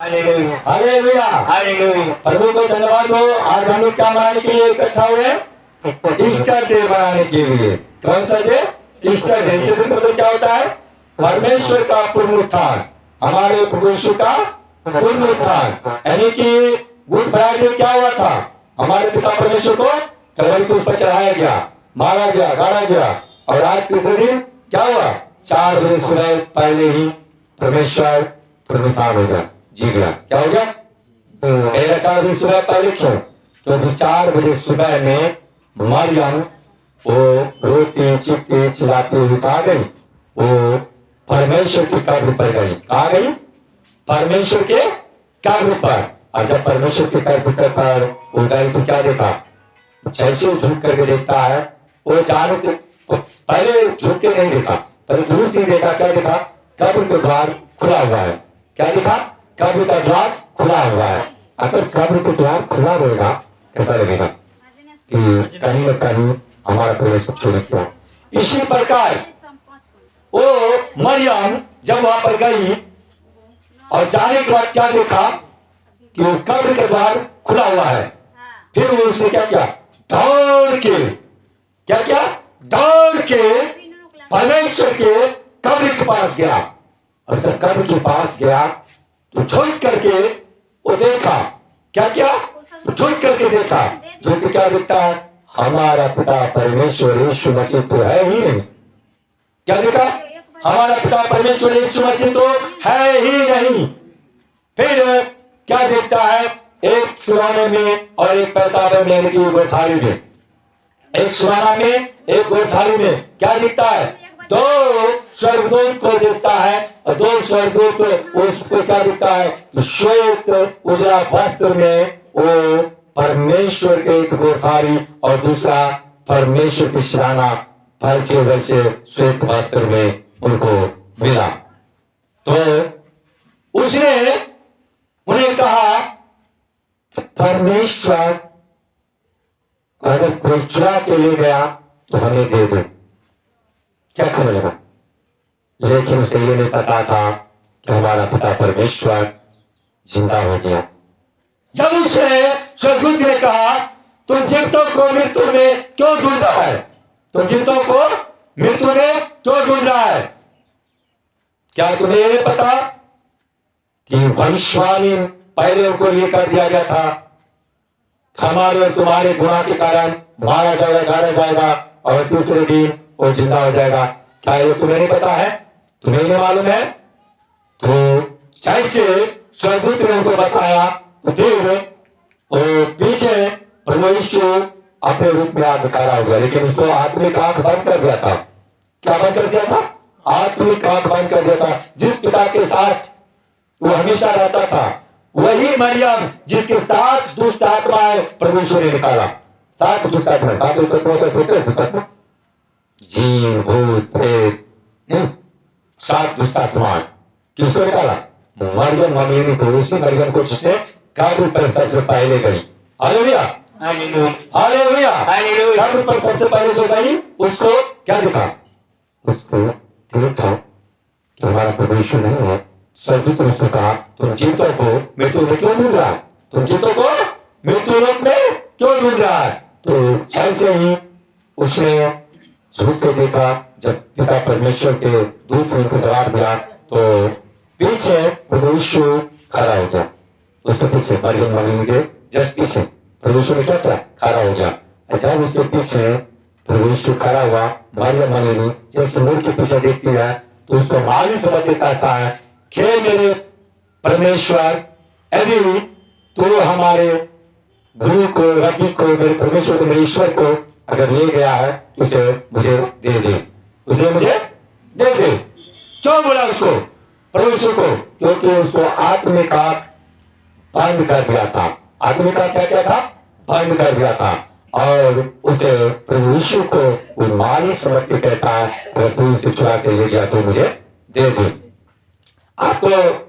Hallelujah hallelujah. प्रभु को धन्यवाद हो। आज हम लोग क्या मनाने के लिए इकट्ठा हुए? ईस्टर डे मनाने के लिए। कौन सा day? Easter day. Easter day मतलब क्या होता है? परमेश्वर का पुनरुत्थान, हमारे प्रभु यीशु का पुनरुत्थान। यानी कि गुड फ्राइडे क्या हुआ था? हमारे पिता परमेश्वर को कलवरी क्रूस पर चढ़ाया गया, मारा गया, गाड़ा गया, और आज तीसरे दिन क्या हुआ? 4 बजे सुबह पहले ही परमेश्वर पुनरुत्थान हो गया, जी गया। क्या हो गया? 4 बजे सुबह पहले क्यों? क्योंकि 4 बजे सुबह में मरियम वो रोती चीखती चिल्लाती हुई कहा गई? वो परमेश्वर की कब्र पर गई। कहा गई? परमेश्वर के कब्र पर। और जब परमेश्वर के कब्र पर वो गई तो क्या देखा? जैसे झुक करके देखता है, वो जाने से पहले झुक के नहीं देखा, पहले दूर से देखा। क्या देखा? कब्र का द्वार खुला हुआ है। क्या देखा? कब्र का द्वार खुला हुआ है। अगर कब्र का द्वार खुला रहेगा कैसा लगेगा? कि कहीं न कहीं हमारा प्रवेश छोड़ किया। इसी प्रकार वो मरियम जब वहां पर गई और जाने के बाद क्या देखा? कि वो कब्र का द्वार खुला हुआ है। फिर वो उसने क्या किया? दौड़ के क्या किया? दौड़ के परमेश्वर के कब्र के पास गया। और जब कब्र के पास गया तो झुक करके वो देखा। क्या किया? झुक करके देखा। झुक के क्या देखता है? हमारा पिता परमेश्वर यीशु मसीह तो है ही नहीं। क्या देखा? हमारा पिता परमेश्वर यीशु मसीह तो है ही नहीं। फिर क्या देखता है? एक सुराने में और एक पैताबे में, यानी कि गोथारी में। एक सुराना में एक गोथारी में क्या दिखता है? 2 स्वर्गदूत को देखता है, और 2 स्वर्गदूत उसको क्या दिखता है? श्वेत उजला वस्त्र में वो परमेश्वर के एक गोथारी और दूसरा परमेश्वर की शिराना फलते वैसे श्वेत वस्त्र में उनको मिला। तो उसने उन्हें कहा परमेश्वर अगर कोई चुरा के ले गया तो हमें दे दो। क्या खबर लगा? लेकिन उसे ये नहीं पता था कि हमारा पिता परमेश्वर जिंदा हो गया। जब उसने स्वर्गदूत ने कहा तुम जीवतों को मृत्यु में क्यों ढूंढ रहा है? तुम जीवतों को मृत्यु में क्यों ढूंढ रहा है? क्या तुम्हें ये पता कि भविष्यवाणी पहले उनको ये कर दिया गया था? हमारे और तुम्हारे गुनाह के कारण मारा जाएगा, गाड़ा जाएगा, और तीसरे दिन वो जिंदा हो जाएगा। क्या ये तुम्हें नहीं पता है? तुम्हें नहीं मालूम है? तो जैसे स्वर्गदूत ने उनको बताया तो फिर वो पीछे प्रभु यीशु अपने रूप में आग खड़ा हो गया। लेकिन उसको आत्मिक आंख बंद कर दिया था। क्या बंद कर दिया था? आत्मिक आंख बंद कर दिया था। जिस पिता के साथ वो हमेशा रहता था, वही मरियम जिसके 7 दुष्ट आत्माएं प्रभु यीशु ने निकाला। 7 दुष्ट आत्माएं, 7 दुष्ट आत्माओं का सोचते दुष्ट आत्मा, जीन, भूत, प्रेत, 7 दुष्ट आत्माएं किसको निकाला? मरियम मम्मी को। उसी मरियम को जिसने कब्र पर सबसे पहले गई। Hallelujah hallelujah hallelujah. कब्र पर सबसे पहले जो गई उसको क्या दिखा? उसको देखा कि हमारा प्रभु यीशु नहीं है। स्वर्गदूत ने उसको कहा तुम जीवतों को मृत्यु में क्यों ढूंढ रहा है? तुम जीवतों को मृत्यु लोक में क्यों ढूंढ रहा है? तो जैसे ही उसने झुक के देखा, जब पिता परमेश्वर के दूत ने उनको जवाब दिया तो पीछे प्रभु यीशु खड़ा हो गया। उसके पीछे मरियम मरियम के जस्ट पीछे प्रभु यीशु ने क्या किया? खड़ा हो गया। जब उसके पीछे प्रभु यीशु खड़ा हुआ, मरियम मरियम जैसे मुड़ के पीछे देखती है तो उसको माली समझ के कहता है कि मेरे परमेश्वर, यदि तो हमारे गुरु को, रबी को, मेरे परमेश्वर को, मेरे ईश्वर को अगर ले गया है तो उसे मुझे दे दे, उसे मुझे दे दे। क्यों बोला उसको? प्रभु यीशु को? क्योंकि उसको आत्मिक आंख बंद कर दिया था। आत्मिक आंख क्या क्या था? बंद कर दिया था। और उसे प्रभु यीशु को वो माली समझ के कहता है अगर तू उसे चुरा के ले गया तो मुझे दे दे। आपको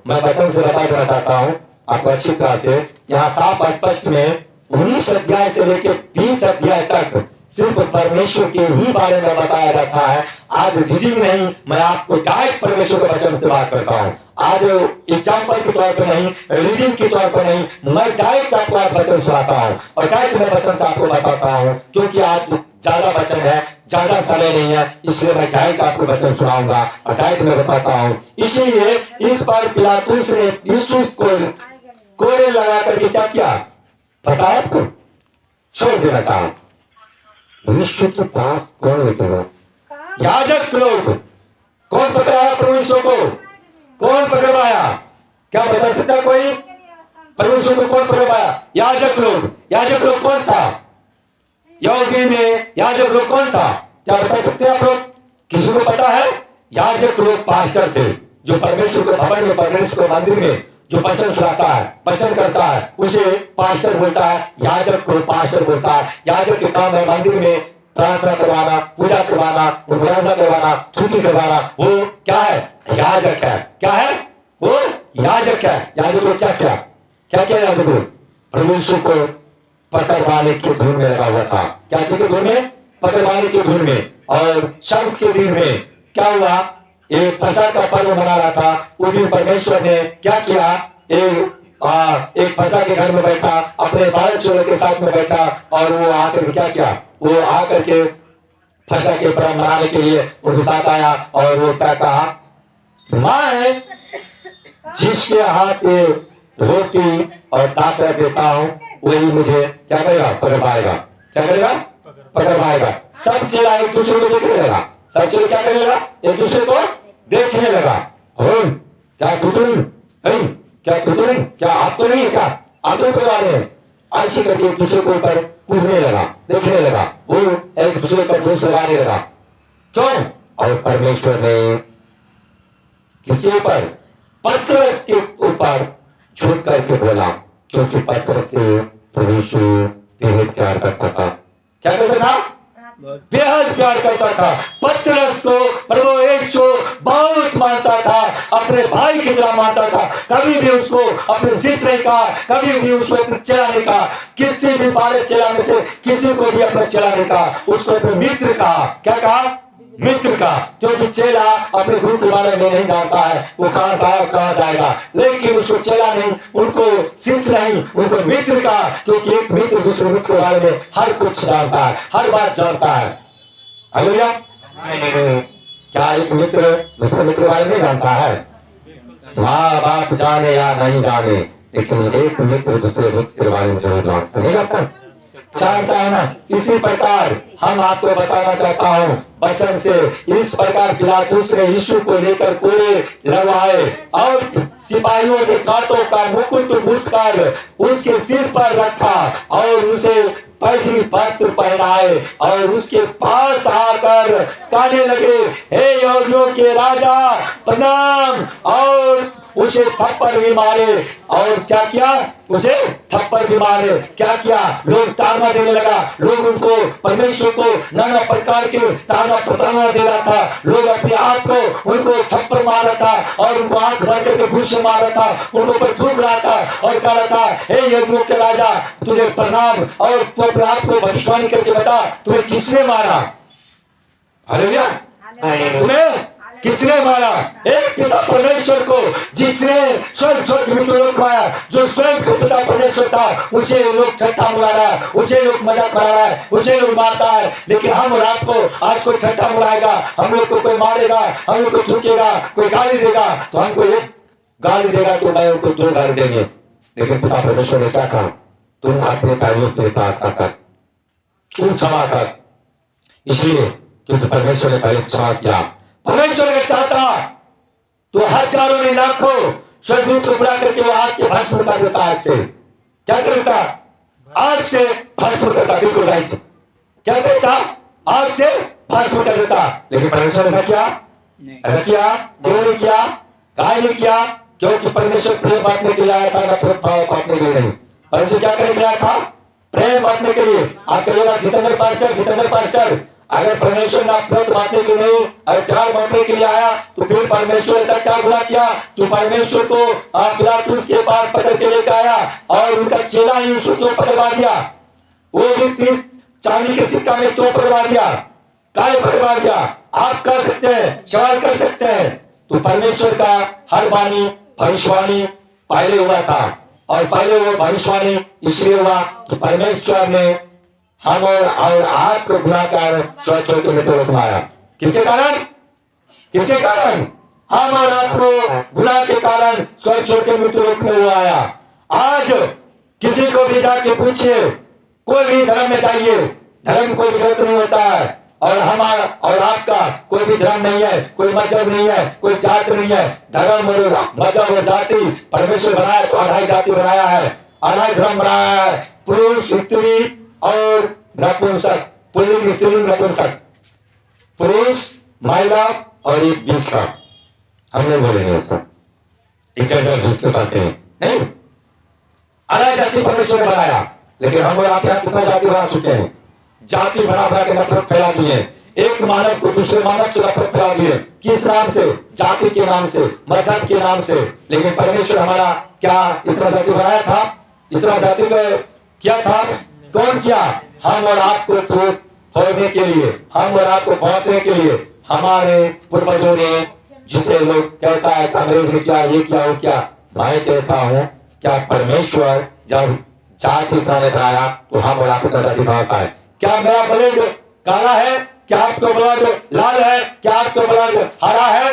मैं वचन से बता देना चाहता हूँ आपको अच्छी तरह से। यहाँ साफ स्पष्ट में 19 अध्याय से लेकर 20 अध्याय तक सिर्फ परमेश्वर के ही बारे में बताया जाता है। आज झिझक नहीं, मैं आपको डायरेक्ट परमेश्वर के वचन से बात करता हूँ। आज एग्जाम्पल के तौर पर नहीं, रीडिंग के तौर पर नहीं, मैं डायरेक्ट आपको वचन सुनाता हूँ और डायरेक्ट मैं वचन से आपको बताता हूँ, क्योंकि आज ज्यादा वचन है, ज्यादा समय नहीं है, इसलिए मैं डायरेक्ट आपको वचन सुनाऊंगा और डायरेक्ट मैं बताता हूँ। इसीलिए इस पर पिलातुस ने यीशु को कोड़े लगा करके क्या किया पता है आपको? छोड़ देना चाहा। यीशु के पास कौन लेकर याजक लोग। कौन पकड़ाया प्रभु यीशु को? कौन पकड़वाया? क्या बता सकता कोई? प्रभु यीशु को कौन पकड़वाया? याजक लोग। याजक लोग कौन था? यहूदी में याजक लोग कौन था? क्या बता सकते हैं आप लोग? किसी को पता है? याजक लोग पास्टर थे, जो परमेश्वर के भवन में, परमेश्वर के मंदिर में जो वचन सुनाता है, वचन करता है, उसे पास्टर बोलता है। याजक को पास्टर बोलता है। याजक के काम है मंदिर में प्रार्थना करवाना, पूजा करवाना, उपासना करवाना, स्तुति करवाना। वो क्या है? याजक है। क्या है वो? याजक है। याजक को क्या क्या क्या क्या याजक को प्रभु यीशु को पकड़वाने की धुन में लगा हुआ था। क्या चीज की धुन में? पकड़वाने की धुन में। और शब्द के दिन में क्या हुआ? एक फसह का पर्व मना रहा था। उस दिन परमेश्वर ने क्या किया? एक फसह के घर में बैठा, अपने 12 चोरों के साथ में बैठा, और वो आकर क्या किया? वो आकर के फसह के पर्व मनाने के लिए उनके साथ आया और वो क्या कहा? मैं जिसके हाथ में रोटी और दाखला देता हूँ वही मुझे क्या करेगा? पकड़वाएगा। क्या करेगा? पकड़वाएगा। सब चेला एक दूसरे को देखने लगा। सब चेला क्या करने लगा? एक दूसरे को देखने लगा। क्या क्या आप तो नहीं है? क्या आप तो पकड़ा रहे हैं? ऐसे करके एक दूसरे को ऊपर कूदने लगा, देखने लगा, वो एक दूसरे पर दोष लगाने लगा। क्यों? और परमेश्वर ने किसके ऊपर? पतरस के ऊपर झूठ करके बोला, क्योंकि पतरस से प्रभु यीशु बेहद प्यार करता था। क्या करता था? बेहद प्यार करता था। पतरस को प्रभु यीशु बहुत मानता था, अपने भाई की तरह मानता था। कभी भी उसको अपने शिष्य नहीं कहा, कभी भी उसको अपने चेला नहीं कहा। किसी भी 12 चेला में से किसी को भी अपना चेला नहीं कहा, उसको अपने मित्र कहा। क्या कहा? मित्र का। क्योंकि चेला अपने गुरु के बारे में नहीं जानता है, वो कहां से आया कहां जाएगा। लेकिन उसको चेला नहीं, उनको शिष्य नहीं, उनको मित्र का। क्योंकि एक मित्र दूसरे मित्र के बारे में हर कुछ जानता है, हर बात जानता है। हालेलुया। क्या एक मित्र दूसरे मित्र के बारे में जानता है? माँ बाप जाने या नहीं जाने, लेकिन एक मित्र दूसरे मित्र के बारे में जरूर जानता नहीं जानता है ना। इसी प्रकार हम आपको बताना चाहता हूँ वचन से, इस प्रकार पिलातुस ने यीशु को लेकर कोड़े लगवाए और सिपाहियों ने कांटों का मुकुट गूंथकर उसके सिर पर रखा और उसे पैजनी पत्र पहनाए और उसके पास आकर कहने लगे, हे यहूदियों के राजा प्रणाम। और उसे थप्पड़ भी मारे। और क्या किया? उसे थप्पड़ भी मारे। क्या किया? लोग ताना देने लगा, लोग उनको परमेश्वर को नाना प्रकार के ताना प्रताड़ना दे रहा था। लोग अपने आप को उनको थप्पड़ मार रहा था और उनको आंख भर करके घूंसे मार रहा था, उनको ऊपर थूक रहा था और कह रहा था, हे यहूदियों के राजा तुझे प्रणाम। और तू अपने आप को भविष्यवाणी करके बता, तुम्हें किसने मारा? हालेलुया। तुम्हें किसने मारा? एक पिता परमेश्वर को, जिसने स्वयं स्वर्ग में लोग मारा, जो स्वयं को पिता परमेश्वर था, उसे लोग ठट्ठा उड़ा रहा है, उसे लोग मजाक बना रहा है, उसे लोग मारता है। लेकिन हम रात को आज कोई ठट्ठा उड़ाएगा, हम लोग को कोई मारेगा, हम लोग को थूकेगा, कोई गाली देगा, तो हमको एक गाली देगा तो मैं उनको 2 गाली देंगे। लेकिन पिता परमेश्वर ने क्या कहा? तुम अपने कार्यों के प्रार्थना कर, तू क्षमा कर। इसलिए क्योंकि परमेश्वर ने पहले क्षमा किया। परमेश्वर का चाहता तो हजारों ने लाखों स्वर्गदूत को बुला करके वो आग के भस्म कर देता। आग से क्या करता? आग से भस्म करता। बिल्कुल राइट। क्या करता? आग से भस्म कर देता। लेकिन परमेश्वर ने ऐसा किया? ऐसा किया? क्यों नहीं किया? काहे नहीं किया? क्योंकि परमेश्वर प्रेम बांटने के लिए आया था, नफरत बांटने के लिए नहीं। परमेश्वर क्या करने के लिए आया था? प्रेम बांटने के लिए। आप कहिएगा जितेंद्र पास्टर, अगर परमेश्वर नफरत बांटने के लिए और प्यार बांटने के लिए आया तो फिर परमेश्वर ऐसा क्या बुरा किया? तो परमेश्वर को पिलातुस के पास पकड़ के लेकर आया और उनका चेला ही उसको क्यों पकड़वा दिया? वो भी चांदी के सिक्का में क्यों पकड़वा दिया, काय पकड़वा दिया? आप कर सकते हैं, सवाल कर सकते हैं। तो परमेश्वर का हर वाणी भविष्यवाणी पहले हुआ था, और पहले वो भविष्यवाणी इसलिए हुआ कि परमेश्वर ने हम और आपको गुनाह कर स्वच्छ होकर मृत्यु रुकवाया। किसके कारण? किसके कारण? हम और आपको गुनाह के कारण स्वच्छ होकर मृत्यु रुकने हुआ आया। आज किसी को भी जाके पूछिए, कोई भी धर्म में जाइए, धर्म कोई विरोध नहीं होता है, और हमारा और आपका कोई भी धर्म नहीं है, कोई मजहब नहीं है, कोई जात नहीं है। धर्म और मजहब और जाति परमेश्वर बनाया तो अढ़ाई जाति बनाया है, अढ़ाई धर्म बनाया है, पुरुष स्त्री और नपुंसक, पुल्लिंग स्त्रीलिंग नपुंसक, पुरुष महिला और एक बीच का। हम नहीं बोलेंगे उसको, झूठ कहते हैं नहीं। अढ़ाई जाति परमेश्वर ने बनाया, लेकिन हम और आप यहाँ कितना जाति बना चुके हैं? जाति बना बना के नफरत फैला दी है, एक मानव को दूसरे मानव से नफरत फैला दी है। किस नाम से? जाति के नाम से, मजहब के नाम से। लेकिन परमेश्वर हमारा क्या इतना जाति बनाया था? इतना जाति में क्या था? कौन किया? हम और आपको फोड़ने के लिए, हम और आपको बांटने के लिए। हमारे पूर्वजों ने, जिसे लोग कहता है अंग्रेज ने क्या ये क्या वो क्या, मैं कहता हूँ क्या परमेश्वर जब जाति बनाया तो हम और आपको जाति भाषा है। क्या मेरा ब्लड काला है? क्या आपको ब्लड लाल है? क्या आपको ब्लड हरा है?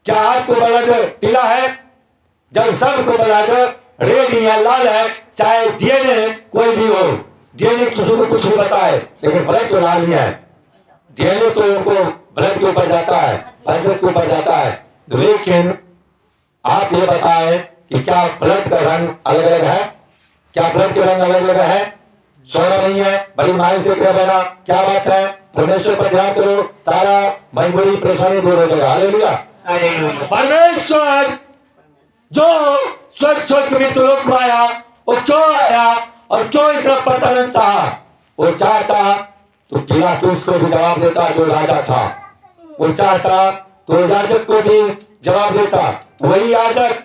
क्या आपको ब्लड पीला है? जब सबको ब्लड रेड या लाल है, चाहे डीएनए कोई भी हो, डीएनए किसी को कुछ नहीं बताए, लेकिन ब्लड तो लाल ही है। डीएनए तो उनको ब्लड के ऊपर जाता है, पैसे के ऊपर जाता है। लेकिन आप ये बताएं कि क्या ब्लड का रंग अलग अलग है? क्या ब्लड के रंग अलग अलग है? सोना नहीं है, बड़ी माइल देख रहे बेटा, क्या बात है? परमेश्वर पर ध्यान करो, सारा मजबूरी परेशानी दूर हो जाएगा। हालेलुया। परमेश्वर जो स्वच्छ मृत्यु लोक में आया, वो क्यों आया और क्यों इतना पतन था? वो चाहता तो पिलातुस को भी जवाब देता जो राजा था, वो चाहता तो याजक को भी जवाब देता। वही याजक,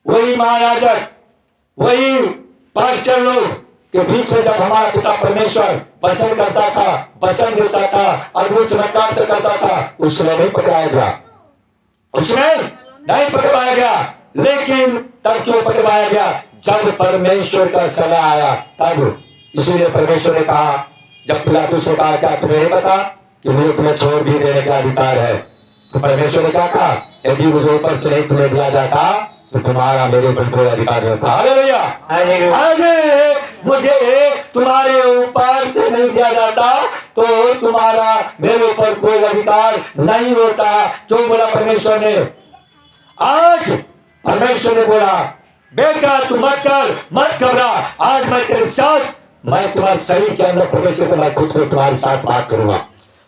वही महायाजक, वही पास्टर लोग के बीच में जब हमारा पिता परमेश्वर वचन करता था, वचन देता था, अद्भुत चमत्कार करता था, उसमें नहीं पकड़ाया गया, उसमें नहीं पकड़वाया गया। लेकिन तब क्यों पकड़वाया गया? जब परमेश्वर का समय आया तब। इसीलिए परमेश्वर ने कहा, जब पिलातुस ने कहा क्या तुम्हें नहीं पता कि मुझे तुम्हें छोड़ भी देने का अधिकार है? तो परमेश्वर ने क्या कहा? यदि मुझे ऊपर से नहीं तुम्हें दिया जाता तो तुम्हारा मेरे ऊपर कोई अधिकार नहीं होता। हालेलुया। अरे मुझे तुम्हारे ऊपर से नहीं दिया जाता तो तुम्हारा मेरे ऊपर कोई अधिकार नहीं होता। जो बोला परमेश्वर ने? आज परमेश्वर ने बोला, बेटा तू मत कर, मत घबरा, आज मैं तेरे साथ, मैं तुम्हारे शरीर के अंदर प्रवेश करके मैं खुद को तुम्हारे साथ बात करूंगा,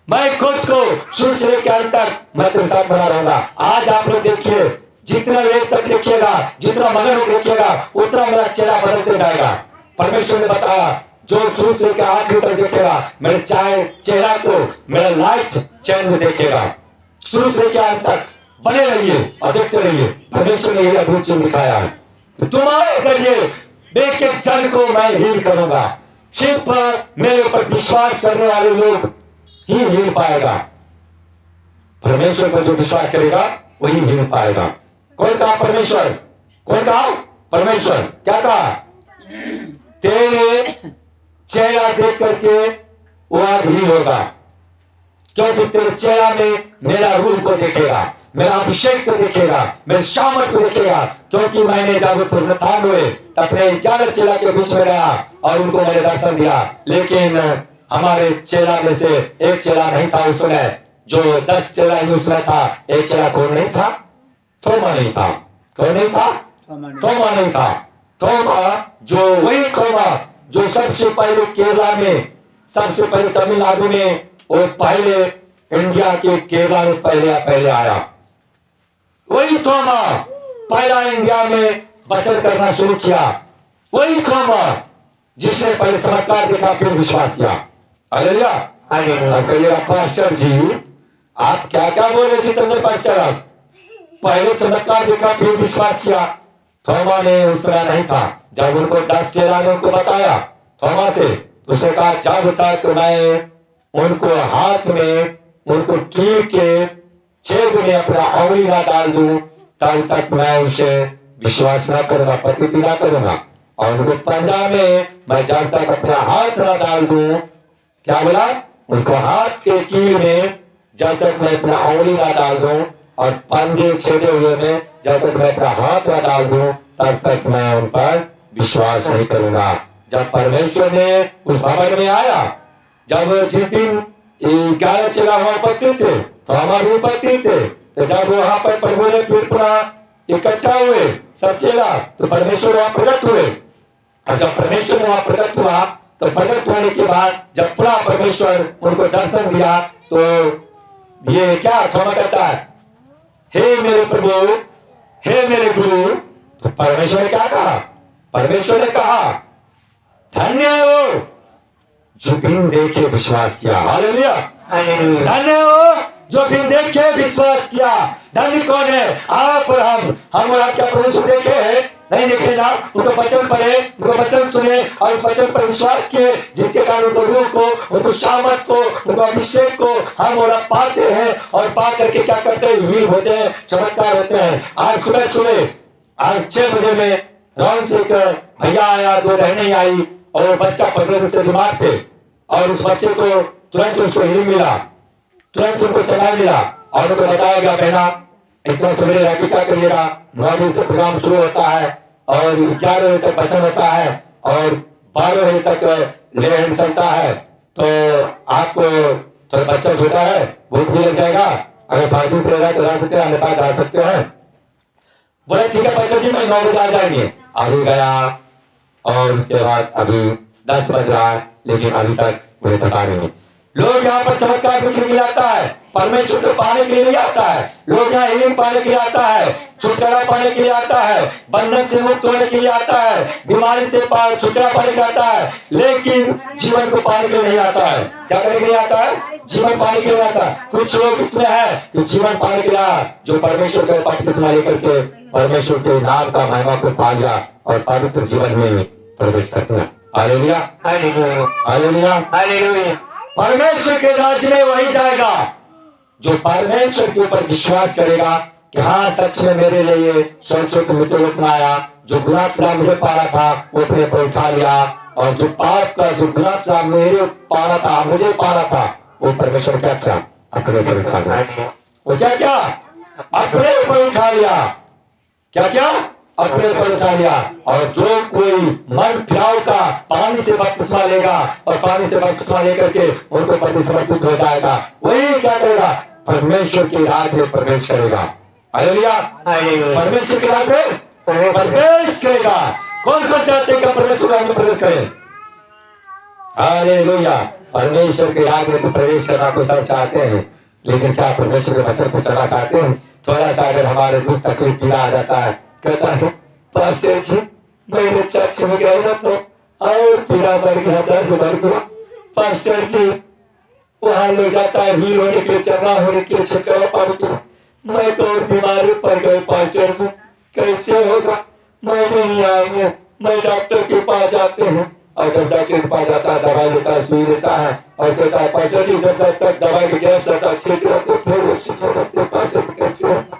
मैं खुद को शुरू से लेकर अंत तक मैं तेरे साथ बना रहूंगा। आज आप लोग देखिए, जितना लेट तक देखिएगा, जितना मगन देखिएगा, उतना मेरा चेहरा बदलते जाएगा। परमेश्वर ने बताया, जो शुरू से लेकर आखिर तक देखेगा मेरे चेहरा को, मेरा लाइट चेंज देखेगा। शुरू से लेकर अंत तक बने रहिए और देखते रहिए। परमेश्वर ने यह अद्भुत चीज दिखाया है, तुम्हारे जरिए बेके जन को मैं हील करूंगा। सिर्फ मेरे ऊपर विश्वास करने वाले लोग ही हील पाएगा। परमेश्वर पर जो विश्वास करेगा वही हील पाएगा। कौन कहा? परमेश्वर। कौन कहा? परमेश्वर। क्या कहा? तेरे चेहरा देख करके वो आज हील होगा, क्योंकि तेरे चेहरा में मेरा रूह को देखेगा, मेरा अभिषेक को देखेगा, मेरे सामर्थ को देखेगा। क्योंकि मैंने जब पुनरुत्थान हुए अपने 11 चेला के बीच में गया और उनको मैंने दर्शन दिया, लेकिन हमारे चेला में से एक चेला नहीं था उसमें, जो 10 चेला ही उसमें था। एक चेला कौन नहीं था? थोमा नहीं था। कौन नहीं था? थोमा नहीं था। थोमा जो वही थोमा जो सबसे पहले केरला में, सबसे पहले तमिलनाडु में और पहले इंडिया के केरला में पहले आया, वही थोमा पहला इंडिया में वचन करना शुरू किया। वही थोमा जिसने पहले चमत्कार देखा फिर विश्वास किया। हालेलुया। हालेलुया। पास्टर जी आप क्या क्या बोल रहे थे? तुमने पास्टर आप पहले चमत्कार देखा फिर विश्वास किया। थोमा ने उस तरह नहीं था। जब उनको 10 चेला ने उनको बताया थोमा से, उसने कहा जब तक मैं उनको हाथ में उनको कील के छेद में अपना उंगली ना डाल दूं तब तक मैं उसे विश्वास ना करूंगा, प्रतीति ना करूंगा। और उनको पंजा में मैं जब तक अपना हाथ ना डाल दूं, क्या बोला, उनको हाथ के कील में जब तक मैं अपना उंगली ना डाल दूं और पंजे छेदे हुए में जब तक मैं अपना हाथ ना डाल दूं तब तक मैं उन पर विश्वास नहीं करूंगा। जब परमेश्वर ने उस भवन में आया, जब जिस दिन 11 चेला वहां उपस्थित थे तो हमारे उपस्थित थे, तो जब वहां पर प्रभु ने फिर पुनः इकट्ठा हुए सब चेला, तो परमेश्वर वहां प्रकट हुए। और जब परमेश्वर वहां प्रकट हुआ तो प्रकट होने के बाद जब पुनः परमेश्वर उनको दर्शन दिया तो ये क्या क्षमा करता है, हे मेरे प्रभु, हे मेरे गुरु। तो परमेश्वर ने क्या कहा, परमेश्वर ने कहा धन्य हो जो बिन देखे विश्वास किया। हालेलुया, धन्य हो जो बिन देखे विश्वास किया। धन्य कौन है, आप और हम और आप क्या परमेश्वर देखे हैं, नहीं देखे ना, उनको वचन पढ़े, उनको वचन सुने और वचन पर विश्वास किए, जिसके कारण उनको रूह को, उनको शामत को, उनको अभिषेक को हम और आप पाते हैं। और पा करके क्या करते हैं, हील होते हैं, चमत्कार होते हैं। आज सुबह सुबह आज 6 बजे में राउंड से भैया आया, 2 बहनें आई और बच्चा 15 से बीमार थे और उस बच्चे को तुरंत उसको हीलिंग मिला, तुरंत उनको चलाई मिला और उनको बताया गया बहना इतना सवेरे राखी क्या करिएगा, 9 बजे से प्रोग्राम शुरू होता है और 11 बजे तक वचन होता है और 12 बजे तक लेहन चलता है, तो आपको तो बच्चा छोटा है, भूख भी लग जाएगा, अगर फालतू रहेगा तो जा सकते हैं, अन्यथा जा सकते हैं। बोले ठीक है बच्चा जी, मैं 9 बजे आ जाएंगे। अभी गया और उसके बाद अभी 10 बज रहा है लेकिन अभी तक मुझे पता नहीं। लोग यहाँ पर चमत्कार देखने के लिए आता है, परमेश्वर को पाने के लिए नहीं आता है। लोग यहाँ हीलिंग पाने के लिए आता है, छुटकारा पाने के लिए आता है, बंधन से मुक्त होने के लिए आता है, बीमारी से छुटकारा पाने के लिए आता है, लेकिन जीवन को पाने के लिए नहीं आता है। क्या करने के लिए आता है, जीवन पाने के लिए आता है। कुछ लोग इसमें है कि जीवन पाने के लिए जो परमेश्वर का बपतिस्मा लेकर के परमेश्वर के नाम का महिमा को पा लिया और पवित्र जीवन में प्रवेश करते हैं। Hallelujah, hallelujah, hallelujah. परमेश्वर के राज्य में वही जाएगा जो परमेश्वर के ऊपर विश्वास करेगा कि हाँ सच में मेरे लिए स्वर्ग मृत्युलोक में आया, जो गुनाह से मुझे पाना था वो अपने पर उठा लिया, और जो पाप का जो गुनाह से मेरे पाना था, मुझे पाना था, वो परमेश्वर क्या क्या अपने पर उठा लिया। वो क्या क्या अपने ऊपर उठा लिया, क्या क्या अपने ऊपर उठा लिया। और जो कोई मन फिराव का पानी से बपतिस्मा लेगा और पानी से बपतिस्मा लेकर के उनको प्रति समर्पित हो जाएगा, वही क्या करेगा, परमेश्वर के राज में प्रवेश करेगा। हालेलुया, परमेश्वर के राज में प्रवेश करेगा। कौन कौन चाहते हैं कि परमेश्वर राज में प्रवेश करें? हालेलुया, परमेश्वर के राज में तो प्रवेश करना तो सब चाहते हैं, लेकिन क्या परमेश्वर के वचन को चलना चाहते हैं? थोड़ा सा अगर हमारे दुख तकलीफ पीड़ा आ जाता है, कहता है पास्टर जी मैंने चर्च में गया ना तो और पीड़ा बढ़ गया, दर्द बढ़ गया। पास्टर जी वहां ले जाता है हील होने के लिए, चंगा होने के लिए, छुटकारा पाने के लिए, मैं तो और बीमारी पड़ गई। पास्टर जी कैसे होगा, मैं नहीं आएंगे, मैं डॉक्टर के पास जाते हैं। और जब डॉक्टर के पास जाता है, दवाई लेता है, सुई लेता है और कहता है पास्टर जी जब तक दवाई की गैस रहता है ठीक रहते, फिर पास्टर कैसे होगा?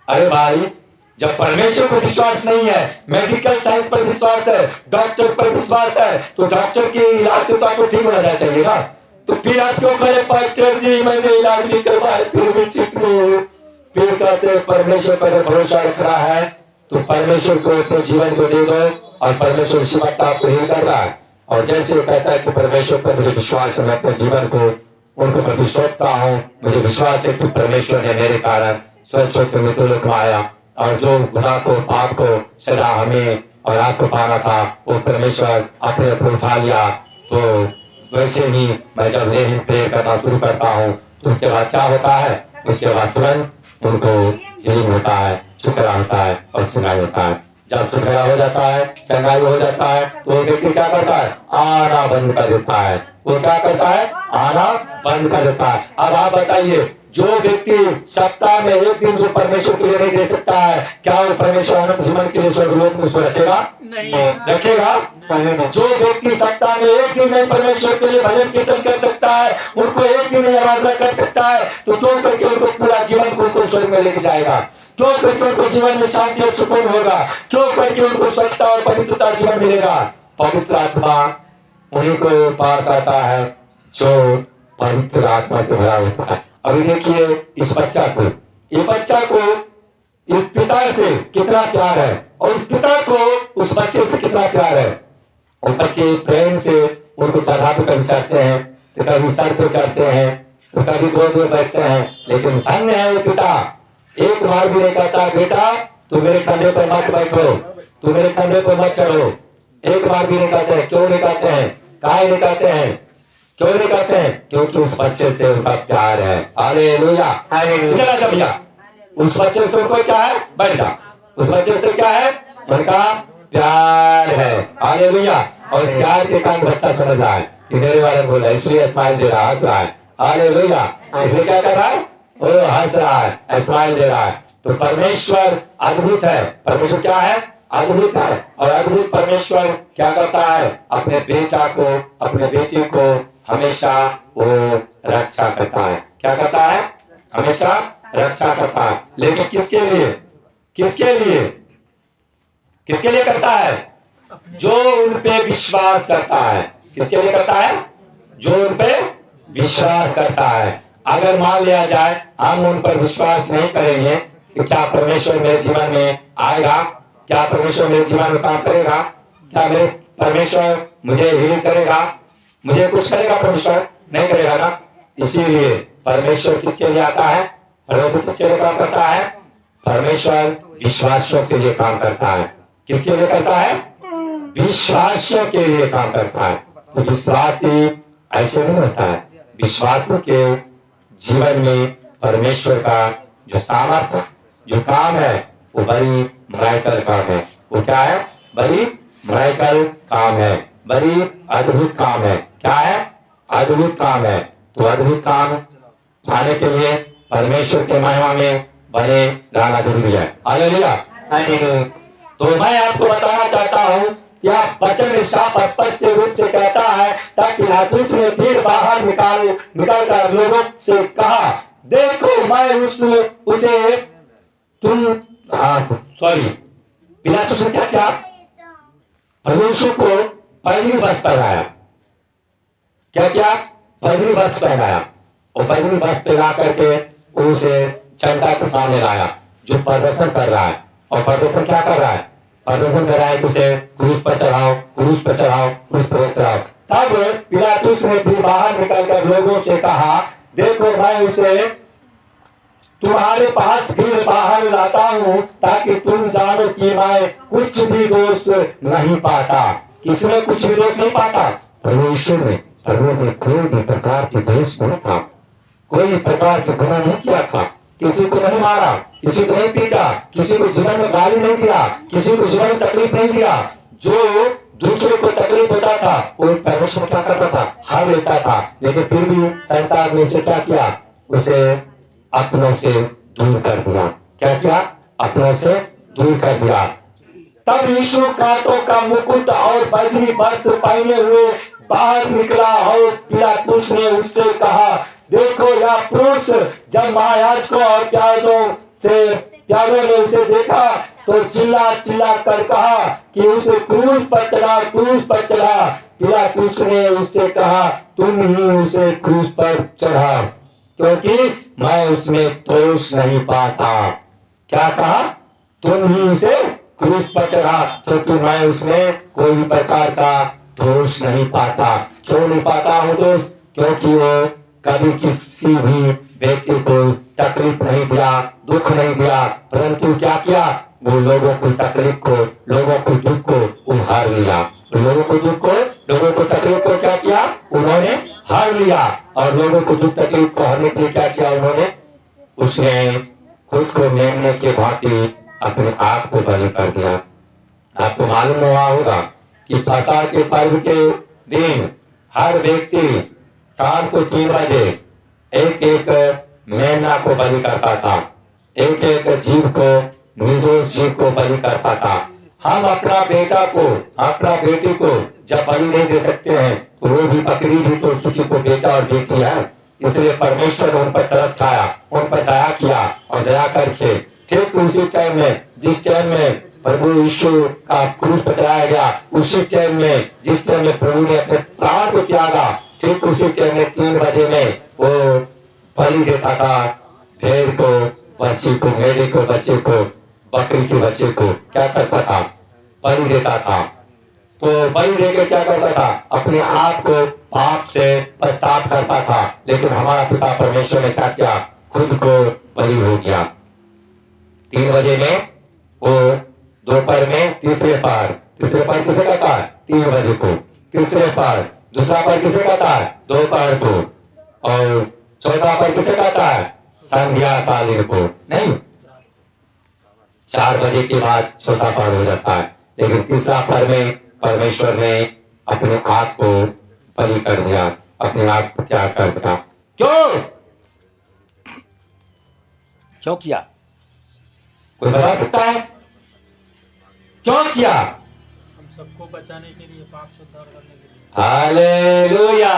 अरे भाई, जब परमेश्वर पर विश्वास नहीं है, मेडिकल साइंस पर विश्वास है, डॉक्टर पर विश्वास है, तो डॉक्टर के इलाज से तो आपको ठीक होना चाहिए ना। तो फिर आप क्यों कहे पास्टर जी मैंने इलाज नहीं करवाया फिर भी ठीक नहीं हो? फिर कहते हैं परमेश्वर पर भरोसा रख रहा है तो परमेश्वर को अपने जीवन को दे दो और परमेश्वर इसी वक्त आपको हील कर रहा है। और जैसे वो कहता है कि परमेश्वर पर मुझे विश्वास है, मैं अपने जीवन को उनको प्रति सौंपता हूँ, मुझे विश्वास है कि परमेश्वर ने मेरे कारण स्वर्ग में मृत्युलोक में आया और जो गुनाह को पाप को सजा हमें और आपको पाना था वो परमेश्वर अपने ऊपर उठा लिया। तो वैसे ही मैं जब लेहिन प्रेयर करना शुरू करता हूँ तो उसके बाद क्या होता है, उसके बाद तुरंत उनको हीलिंग होता है, छुटकारा होता है और चंगाई होता है। जब छुटकारा हो जाता है, चंगाई हो जाता है, तो वो व्यक्ति क्या करता है, आना बंद कर देता है। वो क्या करता है, आना बंद कर देता है। अब आप बताइए, जो व्यक्ति सप्ताह में एक दिन जो परमेश्वर के लिए नहीं दे सकता है, क्या वो परमेश्वर अनंत जीवन के लिए स्वर्गलोक में उसको रखेगा? नहीं रखेगा। जो व्यक्ति सप्ताह में एक दिन में परमेश्वर के लिए भजन कीर्तन कर सकता है, उनको एक दिन में आराधना कर सकता है, तो क्यों करके उनको पूरा जीवन को स्वर्ग में लेके जाएगा, क्यों करके उनको जीवन में शांति और सुकून होगा, क्यों करके उनको स्वच्छता और पवित्रता जीवन मिलेगा। पवित्र आत्मा उन्हीं को पास आता है जो पवित्र आत्मा से भरा होता है। अभी देखिए इस बच्चा को, ये बच्चा को इस पिता से कितना प्यार है और पिता को उस बच्चे से कितना प्यार है। और बच्चे प्रेम से उनको गधा पे कभी चढ़ते हैं, तो कभी सर पे चढ़ते हैं, तो कभी गोद में बैठते हैं, लेकिन धन्य है वो पिता, एक बार भी नहीं कहता बेटा तू मेरे कंधे पर मत बैठो, तू मेरे कंधे पर मत चढ़ो, एक बार भी नहीं कहते हैं। क्यों नहीं कहते हैं, काहे नहीं कहते हैं, क्यों नहीं कहते हैं? क्योंकि उस बच्चे से उनका प्यार है। Hallelujah, hallelujah. भैया उस बच्चे से उनको क्या है, बैठ जा, उस बच्चे से क्या है, उनका प्यार है। हालेलुया। और प्यार के कारण बच्चा समझ रहा है कि मेरे वाले बोला, इसलिए स्माइल दे रहा, हंस रहा है। हालेलुया। इसलिए क्या कर रहा है, वो हंस रहा है, स्माइल दे रहा है। तो परमेश्वर अद्भुत है। परमेश्वर क्या है, अद्भुत है। और अद्भुत परमेश्वर क्या करता है, अपने बेटा को, अपने बेटी को हमेशा वो रक्षा करता है। क्या करता है, हमेशा रक्षा करता है। लेकिन किसके लिए, किसके लिए, किसके लिए करता है, जो उन पे विश्वास करता है। किसके लिए करता है, जो उन पे विश्वास करता है। अगर मान लिया जाए हम उन पर विश्वास नहीं करेंगे कि क्या परमेश्वर मेरे जीवन में आएगा, क्या परमेश्वर मेरे जीवन में काम करेगा, क्या मेरे परमेश्वर मुझे हीलिंग करेगा, मुझे कुछ करेगा, परमेश्वर नहीं करेगा ना। इसीलिए परमेश्वर किसके लिए आता है, परमेश्वर किसके लिए काम करता है, परमेश्वर विश्वासियों के लिए काम करता है। किसके लिए करता है, विश्वासियों के लिए काम करता है। तो विश्वासी ऐसे नहीं होता है, विश्वासी के जीवन में परमेश्वर का जो सामर्थ्य, जो काम है, वो बड़ी मराइकल काम है। वो क्या है, बड़ी मराइकल काम है, बड़ी अद्भुत काम है। क्या है, अद्भुत काम है। तो अद्भुत काम पाने के लिए परमेश्वर के महिमा में बने रहना जरूरी है। हालेलुया। तो मैं आपको बताना चाहता हूँ, यह वचन साफ स्पष्ट रूप से कहता है, ताकि पिलातुस ने फिर बाहर निकाल कर लोगों से कहा, देखो मैं उसे तुम सॉरी पिलातुस ने क्या किया, प्रभु यीशु को पहली वस्त्र पहनाया। क्या किया, पहली वस्त्र पहनाया। और पहली वस्त्र पहना करके उसे जनता के सामने लाया जो प्रदर्शन कर रहा है। और प्रदर्शन क्या कर रहा है, प्रदर्शन कर रहा है, उसे क्रूस पर चढ़ाओ, क्रूस पर चढ़ाओ, क्रूस पर चढ़ाओ। तब पिलातुस ने फिर बाहर निकलकर लोगों से कहा, देखो मैं उसे तुम्हारे पास फिर बाहर लाता हूँ, ताकि तुम जानो कि मैं कुछ भी दोष नहीं पाता। किसने कुछ भी दोष नहीं पाता, परमेश्वर ने। प्रभु ने कोई भी प्रकार के दोष नहीं था, कोई प्रकार के गुनाह नहीं किया था, किसी को नहीं मारा, किसी को नहीं पीटा, किसी को जीवन में गाली नहीं दिया, किसी को जीवन में तकलीफ नहीं दिया। जो दूसरे को तकलीफ होता था वो परमेश्वर क्या करता था, हार लेता था। लेकिन फिर भी संसार ने उसे क्या किया, उसे अपनों से दूर कर दिया। क्या किया, अपनों से दूर कर दिया। तब यीशु कांटों का मुकुट और बैजनी वस्त्र पहने हुए बाहर निकला और पिलातुस ने उससे कहा, देखो यह पुरुष। जब महायाजकों और प्यारों ने उसे देखा तो चिल्ला चिल्ला कर कहा कि उसे क्रूस पर चढ़ा, क्रूस पर चढ़ा। पिलातुस ने उससे कहा, तुम ही उसे क्रूस पर चढ़ा, क्योंकि मैं उसमें दोष नहीं पाता। क्या कहा, तुम ही उसे क्रूस पर चढ़ा, क्योंकि मैं उसमें कोई भी प्रकार का दोष नहीं पाता। क्यों नहीं पाता हूँ दोष, क्योंकि वो कभी किसी भी व्यक्ति को तकलीफ नहीं दिया, दुख नहीं दिया, परंतु क्या किया, वो लोगों को तकलीफ को, लोगों को दुख को वो हार लिया। लोगों को दुख को, लोगों को तकलीफ को क्या किया, उन्होंने हार लिया। और लोगों को दुख तकलीफ को हारने के लिए क्या किया उन्होंने, उसने खुद को मेमने के भांति अपने आप को बलि कर दिया। आपको मालूम हुआ होगा कि फसह के पर्व के दिन हर व्यक्ति शाम को 3 बजे एक एक मेमना को बलि करता था, एक एक जीव को, निर्दोष जीव को बलि करता था। हम अपना बेटा को, अपना बेटी को जब बलि नहीं दे सकते हैं, वो भी बकरी भी तो किसी को बेटा और बेटी है। इसलिए परमेश्वर ने उन पर तरस खाया, उन पर दया किया और दया करके ठीक उसी टाइम में, जिस टाइम में प्रभु यीशु का क्रूस पर चढ़ाया गया, उसी टाइम में जिस टाइम में प्रभु ने अपने प्राण को त्यागा, ठीक उसी टाइम में 3 बजे में वो बलि देता था, भेड़ को, बच्ची को, मेढ़े को, बच्चे को, बकरी के बच्चे को क्या करता था, बलि देता था। तो बलि देकर क्या करता था, अपने आप को पाप से पश्चाताप करता था। लेकिन हमारा पिता परमेश्वर ने क्या किया, खुद को बलि हो गया। 3 बजे में वो दोपहर में तीसरे पहर किसे कहता है, 3 बजे को तीसरे पहर, दूसरा पहर किसे कहता है, दोपहर को, और चौथा पहर किसे कहता है, संध्या कालीन को। नहीं, 4 बजे के बाद चौथा पहर हो जाता है। लेकिन तीसरा पहर में परमेश्वर ने अपने आप को बलि कर दिया, अपने आप को त्याग कर दिया। क्यों किया, कोई बता सकता है क्यों किया? हम सबको बचाने के लिए, पाप से उद्धार करने के लिए। हालेलुया,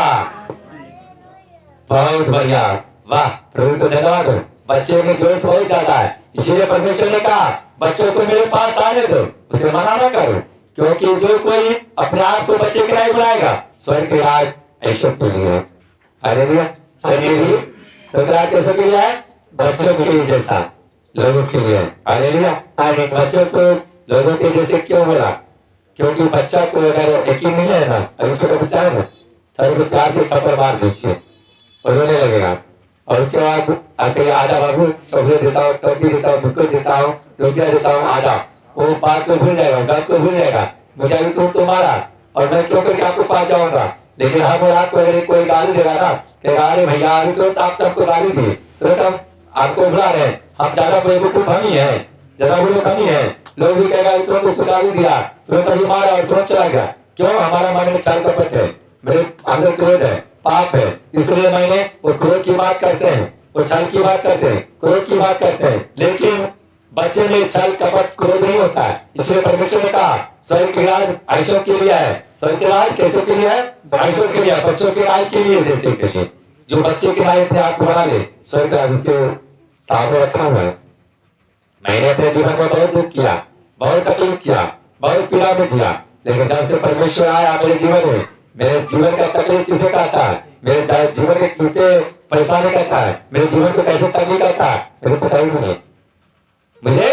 बहुत बढ़िया, वाह, प्रभु को धन्यवाद हो। बच्चे में जोश बहुत ज्यादा है, इसीलिए परमेश्वर ने कहा बच्चों को मेरे पास आने दो, उसे मना न करो, क्योंकि जो कोई अपने आप को बच्चे के लिए बुलाएगा, स्वर्ग के राज ऐश्वर के लिए है। हालेलुया, स्वर्ग राज कैसे के लिए है, बच्चों के लिए जैसा, लोगों के लिए। हालेलुया, बच्चों को लोगों के जैसे क्यों बोला, क्योंकि बच्चा को अगर यकीन नहीं है ना, अगर छोटा बच्चा है ना, थोड़ा सा प्यार से थप्पड़ मार दीजिए और रोने लगेगा, और उसके बाद आके आजा बाबू चॉकलेट देता हूँ, टॉफी देता हूँ, बिस्कुट देता हूँ, रोटियां देता हूँ, आजा, वो बात को भूल जाएगा, बात को भूल जाएगा, मुझे अभी तुम तुम्हारा और मैं क्यों करके आपको पास जाऊंगा। लेकिन हम रात को अगर कोई गाली देगा ना, कहेगा अरे भैया अभी तुरंत आप सबको गाली दिए, तुरंत हम आपको बुला रहे हैं, हम ज्यादा बेवकूफ हम ही है, ज्यादा बुरे हम ही है। लोग भी कहेगा तुरंत उसको गाली दिया, तुरंत अभी मारा और तुरंत चला गया। क्यों? हमारा मन में छल कपट है, मेरे अंदर क्रोध है, पाप है, इसलिए मैंने वो क्रोध की बात करते हैं, वो छल की बात करते हैं, क्रोध की बात करते हैं। लेकिन बच्चे में छल कपट क्रोध नहीं होता है। इसलिए परमेश्वर ने कहा स्वर्ग के राज ऐश्वर्य के लिए है। स्वर्ग के राज कैसे के लिए है? ऐश्वर्य के लिए, बच्चों के राज के लिए, जैसे के लिए जो बच्चे के राज अपने आप को बना ले, स्वर्ग राज उसके सामने रखा हुआ है। मैंने अपने जीवन में बहुत दुख किया, बहुत तकलीफ किया, बहुत पीड़ा में जिया, लेकिन जब से परमेश्वर आया मेरे जीवन में, मेरे जीवन का तकलीफ किसे कहता है, मेरे जीवन के किसे परेशानी कहता है, मेरे जीवन को कैसे तकलीफ कहता है, मुझे पता ही नहीं है, मुझे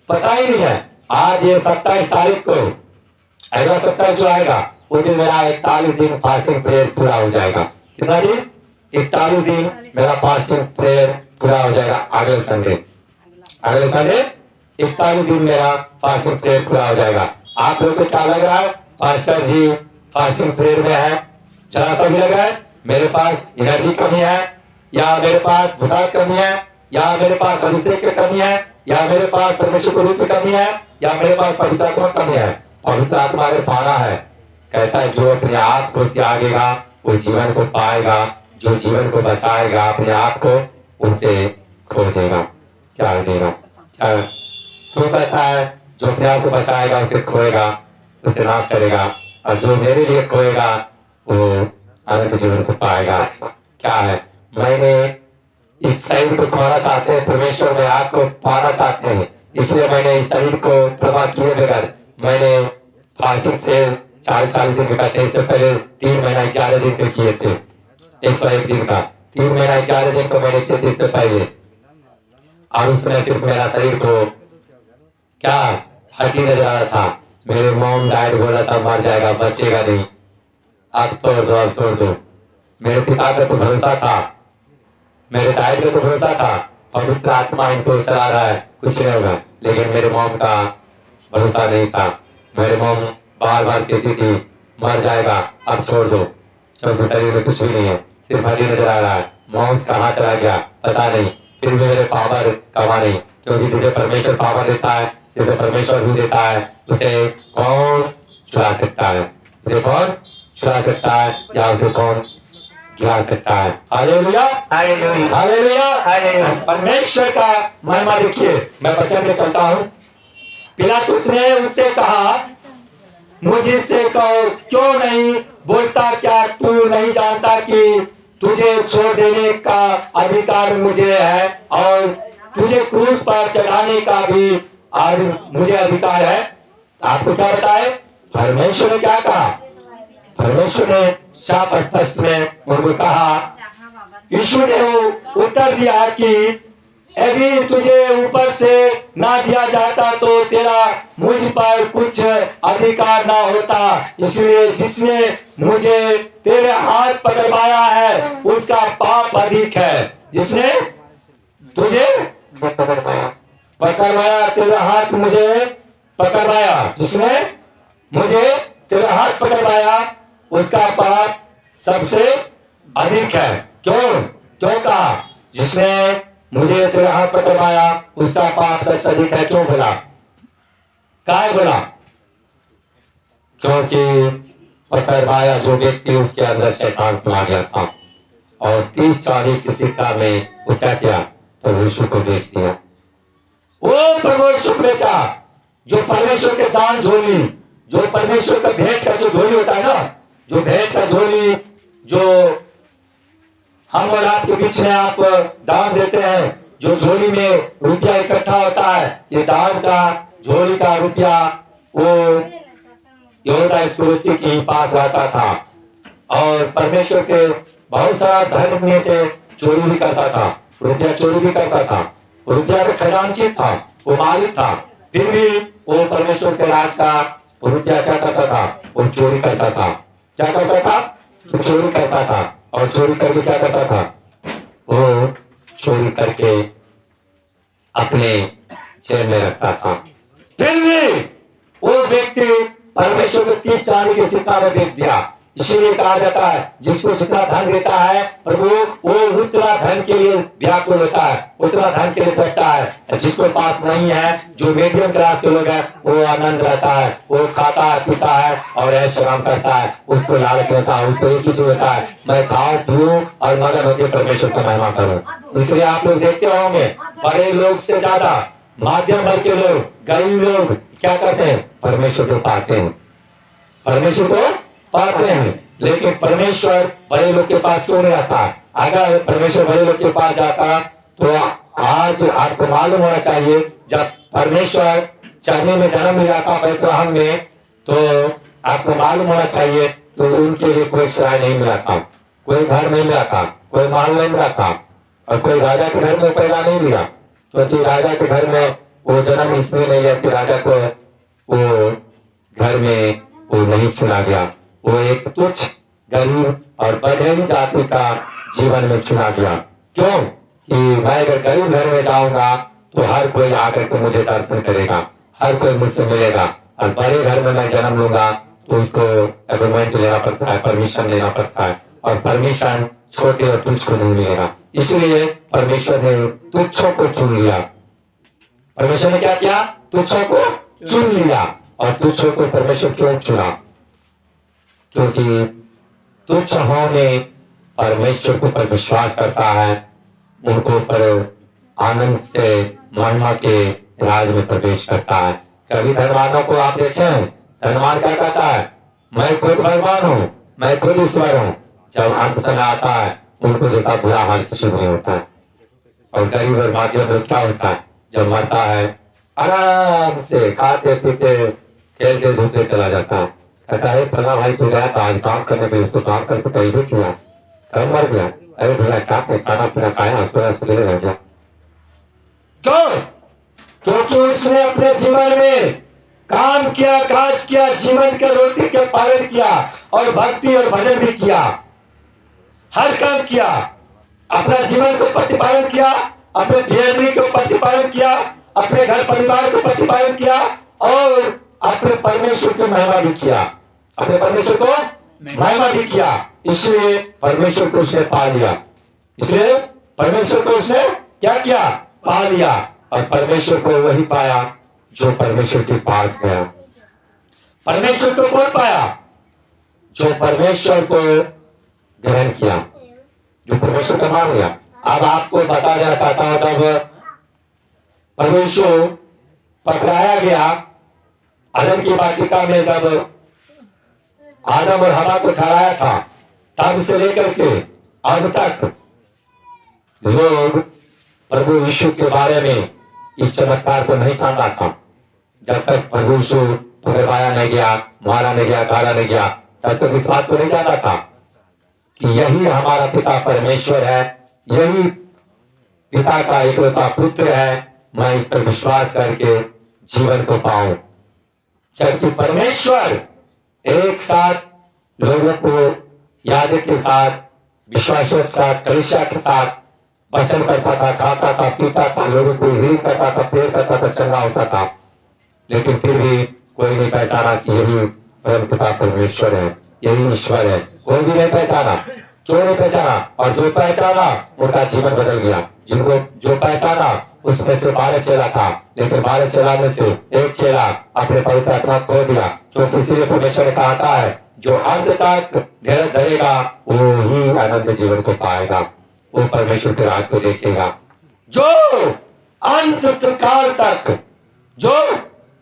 पता ही नहीं है। आज ये 27 तारीख को, अगला सप्ताह जो आएगा वो दिन मेरा 41 दिन फास्टिंग प्रेयर पूरा हो जाएगा। कितना दिन? 41 दिन मेरा फास्टिंग प्रेयर पूरा हो जाएगा। अगले संडे 41 दिन मेरा फास्टिंग प्रेयर पूरा हो जाएगा। आप लोग को क्या लग रहा है, पास्टर जी फास्टिंग प्रेयर में है, जरा सा भी लग रहा है मेरे पास एनर्जी कमी है, या मेरे पास भुखार कमी है, या मेरे पास अभिषेक की कमी है, या मेरे पास परमेश्वर के रूप की कमी है, या मेरे पास पवित्र आत्मा की कमी है। पवित्र आत्मा अगर पाना है, कहता है जो अपने आप को त्यागेगा वो जीवन को पाएगा, जो जीवन को बचाएगा अपने आप को उसे खो देगा, त्याग देगा। तो कहता है जो अपने आप को बचाएगा उसे खोएगा, उसे नाश करेगा, और जो मेरे लिए खोएगा वो अनंत जीवन को पाएगा। क्या है, मैंने इस शरीर को खोना चाहते हैं, परमेश्वर में आपको पाना चाहते हैं, इसलिए मैंने इस शरीर को प्रभा किए बगैर मैंने फास्टिंग प्रेयर 40 दिन का, इससे पहले 3 महीना 11 दिन पे किए थे, 101 दिन का 3 महीना 11 दिन को मैंने किए थे इससे पहले। और उसमें सिर्फ मेरा शरीर को क्या हड्डी नजर आ रहा था, मेरे मॉम डैड बोला था मर जाएगा, बचेगा नहीं, अब तोड़ दो, अब तोड़ दो। मेरे पिता पे तो भरोसा था, मेरे डैड पे तो भरोसा था, पवित्र आत्मा इनको चला रहा है, कुछ नहीं होगा। लेकिन मेरे मॉम का भरोसा नहीं था। मेरे मॉम बार बार कहती थी मर जाएगा, अब छोड़ दो, क्योंकि शरीर में कुछ भी नहीं है, सिर्फ हड्डी नजर आ रहा है। मॉम कहाँ चला गया पता नहीं, फिर भी मेरे पावर कमा नहीं, क्योंकि जिसे परमेश्वर पावर देता है, जिसे परमेश्वर भी देता है, उसे कौन चुरा सकता है, उसे कौन चुरा सकता है, या उसे कौन गिरा सकता है। Hallelujah, hallelujah, hallelujah, hallelujah. परमेश्वर का महिमा देखिए। मैं वचन में चलता हूँ, पिलातुस ने उससे कहा, मुझसे कहो क्यों नहीं बोलता, क्या तू नहीं जानता कि तुझे छोड़ देने का अधिकार मुझे है और तुझे क्रूस पर चढ़ाने का भी मुझे अधिकार है। आपको क्या बताए? परमेश्वर ने क्या कहा? परमेश्वर ने साफ स्पष्ट में उनको कहा, यीशु ने उत्तर दिया कि यदि तुझे ऊपर से ना दिया जाता तो तेरा मुझ पर कुछ अधिकार ना होता, इसलिए जिसने मुझे तेरे हाथ पकड़वाया है उसका पाप अधिक है। जिसने तुझे पकड़वाया, तेरा हाथ मुझे पकड़वाया, जिसने मुझे तेरा हाथ पकड़वाया उसका पाप सबसे अधिक है। क्यों? क्यों कहा? जिसने मुझे तेरा हाथ पकड़वाया उसका पाप सबसे अधिक है। क्यों बोला? काय बोला? क्योंकि पकड़वाया जो व्यक्ति उसके अंदर शैतान समा गया था और 30-40 की सिक्का में वो क्या किया? प्रभु यीशु को बेच दिया। वो प्रभु यीशु बेचा जो परमेश्वर के दान झोली, जो परमेश्वर का भेंट का जो झोली होता है ना, जो भेंट का झोली जो हम और आपके बीच में आप दान देते हैं, जो झोली में रुपया इकट्ठा होता है, ये दान का झोली का रुपया वो यहूदा इस्करियोती के पास रहता था और परमेश्वर के बहुत सारा धर्म में से चोरी भी करता था, रुपया चोरी भी करता था। रुपया का खजांची था, वो मालिक था, फिर भी वो परमेश्वर के राज का रुपया क्या करता था? वो चोरी करता था। क्या करता था? वो चोरी करता था और चोरी करके क्या करता था? वो चोरी करके अपने जेब में रखता था। फिर भी वो व्यक्ति परमेश्वर को 30-40 के सिक्का में बेच दिया। इसीलिए कहा जाता है जिसको जितना धन देता है प्रभु वो उतना धन के लिए व्याकुल होता है, उतना धन के लिए करता है। जिसको पास नहीं है, जो मीडियम क्लास के लोग हैं, वो आनंद रहता है, वो खाता है, पीता है और ऐश आराम करता है। उसको लालच रहता है, उसको एक ही चीज होता है, मैं खाऊं पीऊं और मगन होकर परमेश्वर का महिमा करूं। इसलिए आप लोग देखते होंगे बड़े लोग से ज्यादा माध्यम वर्ग के लोग, गरीब लोग क्या करते हैं? परमेश्वर को पाते हैं, परमेश्वर को पाते हैं। लेकिन परमेश्वर बड़े लोग के पास क्यों नहीं आता? अगर परमेश्वर बड़े लोग के पास जाता तो आज आपको मालूम होना चाहिए, जब परमेश्वर चढ़ने में जन्म लिया था बैतलहम में, तो आपको मालूम होना चाहिए तो उनके लिए कोई सराय नहीं मिला था, कोई घर नहीं मिला था, कोई माल नहीं मिला था और कोई राजा के घर में पैदा नहीं लिया, क्योंकि राजा के घर में वो जन्म इसलिए नहीं लिया कि राजा को वो घर में वो नहीं चुना गया, वो एक तुच्छ गरीब और बदहेली जाति का जीवन में चुना गया। क्यों? कि मैं अगर गरीब घर में जाऊंगा तो हर कोई आकर के मुझे दर्शन करेगा, हर कोई मुझसे मिलेगा, और बड़े घर में मैं जन्म लूंगा तो उसको एग्रीमेंट लेना पड़ता है, परमिशन लेना पड़ता है, और परमिशन छोटे और तुच्छ को नहीं मिलेगा। इसलिए परमेश्वर ने तुच्छों को चुन लिया। परमेश्वर ने क्या किया? तुच्छों को चुन लिया। और तुच्छों को परमेश्वर क्यों चुना? क्योंकि तुच्छ होने परमेश्वर के ऊपर विश्वास करता है, उनको पर आनंद से महिमा के राज में प्रवेश करता है। कभी धनवानों को आप देखें, धनवान क्या कहता है? मैं खुद भगवान हूँ, मैं खुद ईश्वर हूँ। जब अंत समय आता है उनको जैसा बुरा हाल किसी नहीं होता है। और गरीब और माध्यम लोग क्या होता है? जब मरता है आराम से खाते पीते खेलते धूपते चला जाता है। कहता है फला भाई तो गया था आज काम करने के लिए, उसको काम करके कहीं भी किया, कब मर गया? अरे भैया क्या खाना पीना खाया, हंसते रह गया। क्यों? क्योंकि उसने अपने जीवन में काम किया, काज किया, जीवन के रोटी के पालन किया और भक्ति और भजन भी किया, हर काम किया, अपना जीवन को प्रतिपालन किया, अपने फैमिली को प्रतिपालन किया, अपने घर परिवार को प्रतिपालन किया और अपने परमेश्वर की महिमा भी किया, अपने परमेश्वर को महिमा भी किया। इसलिए परमेश्वर को उसने पा लिया, इसलिए परमेश्वर को उसने क्या किया? पा लिया। और परमेश्वर को वही पाया जो परमेश्वर के पास गया। परमेश्वर को कौन पाया? जो परमेश्वर को ग्रहण किया, जो परमेश्वर का मान लिया। अब आपको बता देना चाहता हूं, जब परमेश्वर पकड़ाया गया आदम की वाटिका में, जब आदम और हवा को ठहराया था, तब से लेकर के अब तक लोग प्रभु यीशु के बारे में इस चमत्कार को नहीं जान रहा था। जब तक प्रभु यीशु पकड़वाया नहीं गया, मारा नहीं गया, गाड़ा नहीं गया, तब तक इस बात को नहीं जाना था कि यही हमारा पिता परमेश्वर है, यही पिता का एकलौता पुत्र है, मैं इस पर विश्वास करके जीवन को पाऊं। जबकि परमेश्वर एक साथ लोगों को याजक के साथ, विश्वासियों के साथ, कलीसिया के साथ वचन करता था, खाता था, पीता था, लोगों को हील करता था, प्रेयर करता था, चंगा होता था, लेकिन फिर भी कोई नहीं पहचाना कि यही परम पिता परमेश्वर है, यही ईश्वर है। कोई भी नहीं पहचाना। क्यों नहीं पहचाना? और जो पहचाना उनका जीवन बदल गया। जिनको जो पहचाना उसमें से 12 चेला था, लेकिन 12 चेला में से एक चेला अपने पवित्र आत्मा खो दिया। क्योंकि इसीलिए परमेश्वर ने कहा है, जो अंत तक धैर्य धरेगा वो ही आनंद जीवन को पाएगा, वो परमेश्वर के राज को देखेगा। जो अंत काल तक, जो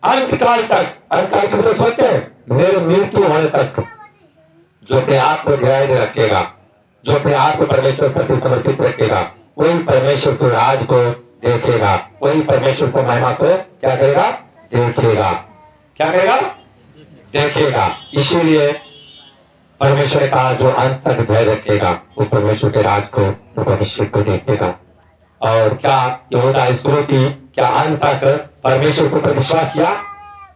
अंत काल तक, अंत काल के मतलब सोचते हैं मेरे मृत्यु होने तक, जो अपने आप को धैर्य रखेगा, जो अपने आप को परमेश्वर प्रति समर्पित रखेगा, वही परमेश्वर के राज को देखेगा, वही परमेश्वर को महिमा को क्या करेगा? देखेगा। क्या करेगा? देखेगा। इसीलिए परमेश्वर ने कहा जो अंत तक धैर्य रखेगा वो परमेश्वर के राज को, वो भविष्य को देखेगा। और क्या यहूदा इस्करियोती क्या अंत तक परमेश्वर के ऊपर विश्वास किया?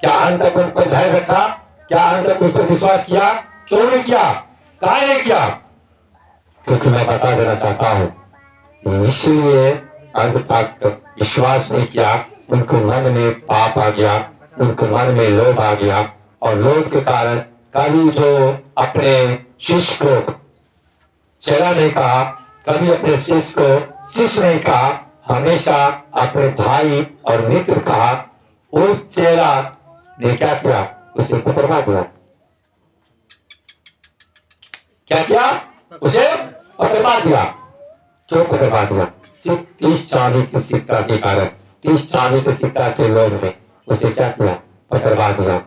क्या अंत तक उन पर धैर्य रखा? क्या अंत तक उन पर विश्वास किया? क्यों नहीं किया? काहे नहीं किया? क्योंकि मैं बता देना चाहता हूं, इसलिए अंत तक विश्वास नहीं किया। उनके मन में पाप आ गया, उनके मन में लोभ आ गया, और लोभ के कारण कभी जो अपने शिष्य को चेला नहीं कहा, कभी अपने शिष्य को शिष्य नहीं कहा, हमेशा अपने भाई और मित्र कहा। उस चेला ने क्या किया? उसे पकड़वा दिया। क्या किया? उसे पकड़वा दिया। क्यों पकड़वा दिया? सिर्फ 30 चांदी के सिक्का के कारण, 30 चांदी के सिक्का के लोभ में उसे क्या किया? पकड़वा दिया।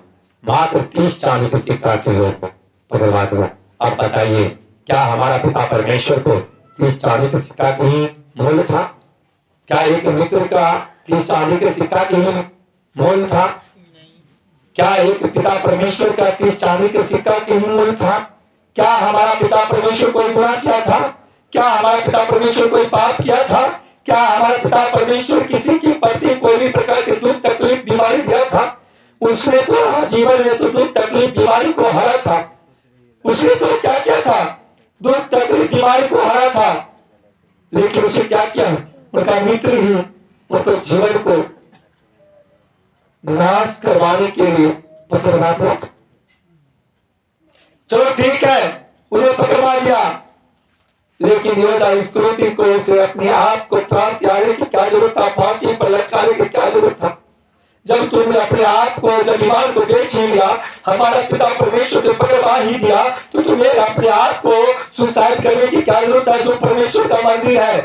मात्र 30 चांदी के सिक्का के लोभ में पकड़वा दिया। अब बताइए, क्या हमारा पिता परमेश्वर को 30 चांदी के सिक्का के ही मूल्य था? क्या एक मित्र का 30 चांदी के सिक्का के ही मूल्य था? क्या एक पिता परमेश्वर का 30 चांदी के सिक्का के ही मूल्य था? क्या हमारा पिता परमेश्वर कोई गुनाह किया था? क्या हमारा पिता परमेश्वर कोई पाप किया था? क्या हमारा पिता परमेश्वर किसी के प्रति कोई भी प्रकार के दुख तकलीफ बीमारी दिया था? उसने तो जीवन में तो दुख तकलीफ बीमारी को हरा था। उसने तो क्या किया था? दुख तकलीफ बीमारी को हरा था। लेकिन उसे क्या किया? उनका मित्र ही उनको जीवन को नाश करवाने के लिए पकड़वा दिया। चलो ठीक है, उन्हें पकड़वा दिया, लेकिन यहूदा इस्करियोती को उसे अपने आप को प्राण त्यागने की क्या जरूरत था? फांसी पर लटकाने की क्या जरूरत था? जब तुमने अपने आप को, जब ईमान को बेच ही लिया, हमारा पिता परमेश्वर को पकड़वा ही दिया, तो तुम्हें अपने आप को सुसाइड करने की क्या जरूरत है? जो परमेश्वर का मंदिर है,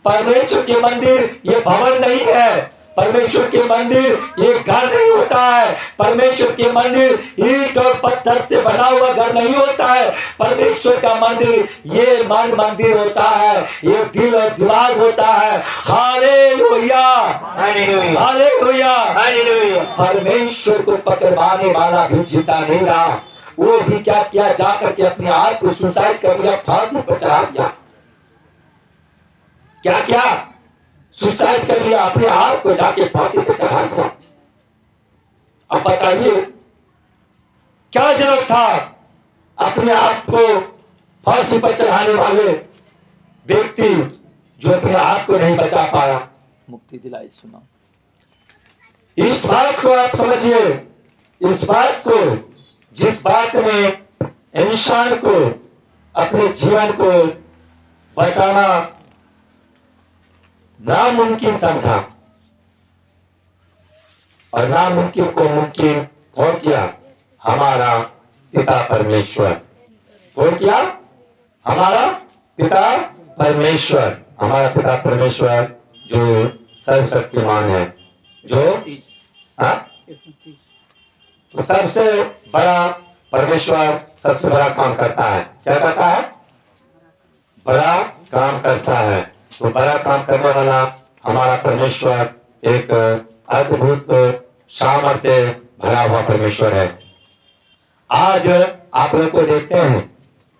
परमेश्वर के मंदिर ये भवन नहीं है। परमेश्वर के मंदिर ये घर नहीं होता है। परमेश्वर के मंदिर ईंट और पत्थर से बना हुआ घर नहीं होता है। परमेश्वर का मंदिर ये मन मंदिर होता है, ये दिल और दिमाग होता है। Hallelujah, hallelujah, hallelujah. परमेश्वर को पकड़वाने वाला भी जीता नहीं रहा। वो भी क्या किया? जाकर के अपने आप को सुसाइड कर लिया, फांसी पर चढ़ा दिया। क्या क्या? सुसाइड कर लिया, अपने आप को जाके फांसी पे चढ़ा दिया। अब बताइए, क्या जरूरत था अपने आप को फांसी पर चढ़ाने वाले व्यक्ति जो अपने आप को नहीं बचा पाया? मुक्ति दिलाई सुना। इस बात को आप समझिए, इस बात को, जिस बात में इंसान को अपने जीवन को बचाना नामुमकिन समझा, और नामुमकिन को मुमकिन कौन किया? हमारा पिता परमेश्वर। कौन किया? हमारा पिता परमेश्वर। हमारा पिता परमेश्वर जो सर्वशक्तिमान है, जो हाँ? तो सबसे बड़ा परमेश्वर सबसे बड़ा काम करता है। क्या करता है? बड़ा काम करता है। तो बड़ा काम करने वाला हमारा परमेश्वर एक अद्भुत सामर्थ्य से भरा हुआ परमेश्वर है। आज आप लोग को देखते हैं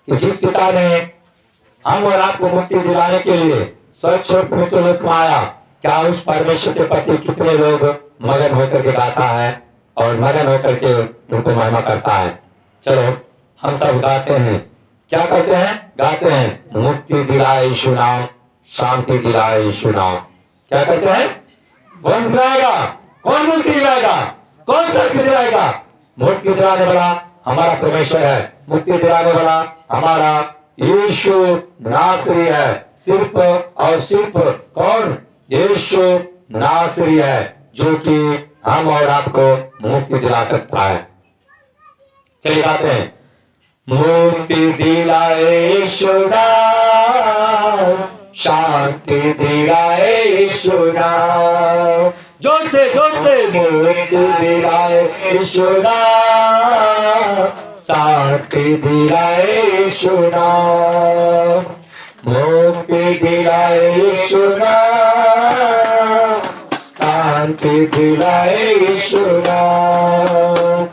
कि जिस पिता ने हम और आपको मुक्ति दिलाने के लिए स्वच्छ और पवित्र लोक में आया, क्या उस परमेश्वर के प्रति कितने लोग मगन होकर के गाता है और मगन होकर के उनको महिमा करता है। चलो हम सब गाते हैं। क्या करते हैं? गाते हैं, मुक्ति दिलाए यीशु नाम, शांति दिलाए यीशु नाम। क्या करते हैं? कौन दिलाएगा? कौन मुक्ति दिलाएगा? कौन शक्ति दिलाएगा? मुक्ति दिलाने वाला हमारा परमेश्वर है। मुक्ति दिलाने वाला हमारा यीशु नासरी है। सिर्फ और सिर्फ कौन? यीशु नासरी है, जो कि हम और आपको मुक्ति दिला सकता है। चलिए गाते हैं, मुक्ति दिलाए यीशु नाम, शांति दिलाए यीशु नाम। जोर से मुक्ति दिलाए यीशु नाम, शांति दिलाए यीशु नाम। मुक्ति दिलाए यीशु नाम, शांति दिलाए यीशु नाम।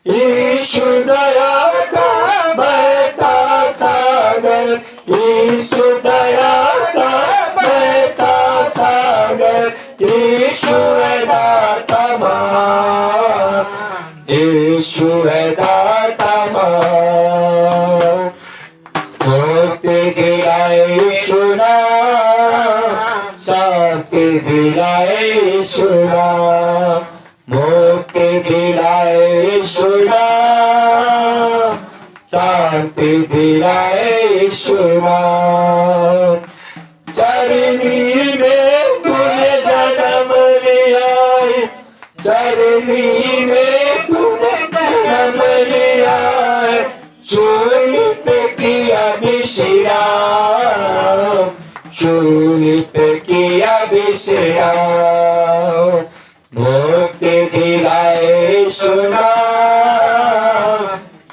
यीशु दया का बहता सागर, यीशु दया का बहता सागर, यीशु है दाता मान, यीशु है दाता मान। मुक्ति दिलाए यीशु नाम, शांति दिलाए यीशु नाम। मुक्ति दिलाए यीशु नाम, शांति दिलाए यीशु नाम। चरनी में तूने जन्म लिया, चरनी में तूने जन्म लिया, चूली पे किया विश्राम, चूली पे किया विश्राम। मुक्ति दिलाए यीशु नाम,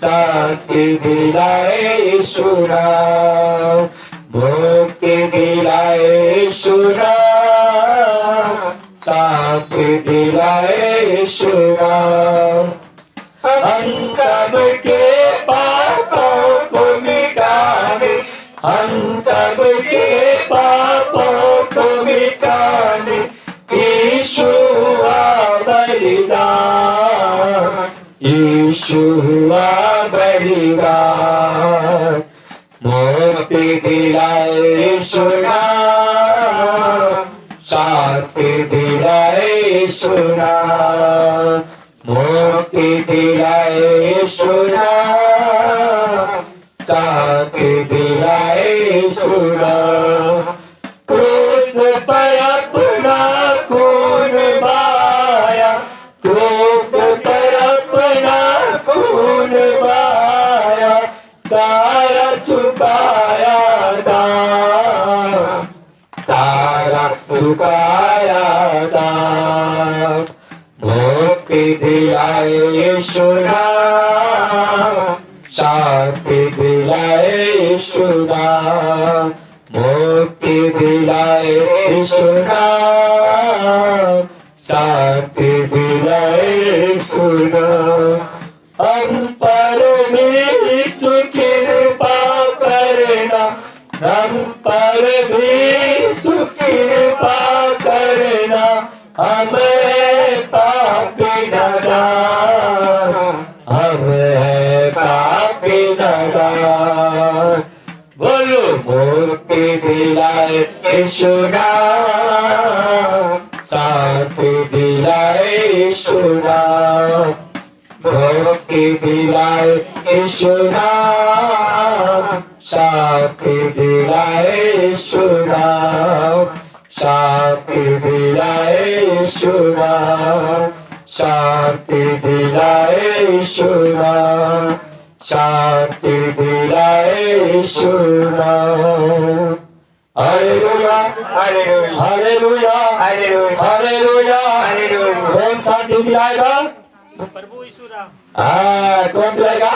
शांति दिलाए यीशु नाम। मुक्ति दिलाए यीशु नाम, शांति दिलाए यीशु नाम। हम सब के पापों को मिटाने, हम सब के पापों को मिटाने यीशु हुआ बलिदान, यीशु हुआ बलिदान। मुक्ति दिलाए यीशु नाम, शांति दिलाए यीशु नाम। मुक्ति दिलाए यीशु नाम, शांति दिलाए यीशु नाम। क्रूस पर अपना खून बहाया, क्रूस पर अपना खून बहाया, सारा चुकाया दाम, सारा चुकाया दाम। मुक्ति दिलाए यीशु नाम, शांति दिलाए यीशु नाम। मुक्ति दिलाए यीशु नाम, शांति दिलाए यीशु नाम। हम पर भी कृपा करना, हम पर भी कृपा करना, हमें पापी नादान, हमें पापी नादान। बोलो मुक्ति दिलाए यीशु नाम, शांति दिलाए यीशु नाम। मुक्ति दिलाए यीशु नाम, शांति दिलाए यीशु नाम। शांति दिलाए यीशु नाम, शांति दिलाए यीशु नाम। शांति दिलाए यीशु नाम। Hallelujah hallelujah hallelujah hallelujah hallelujah hallelujah. कौन शांति दिलाएगा? प्रभु यीशु राम। हाँ, कौन दिलाएगा?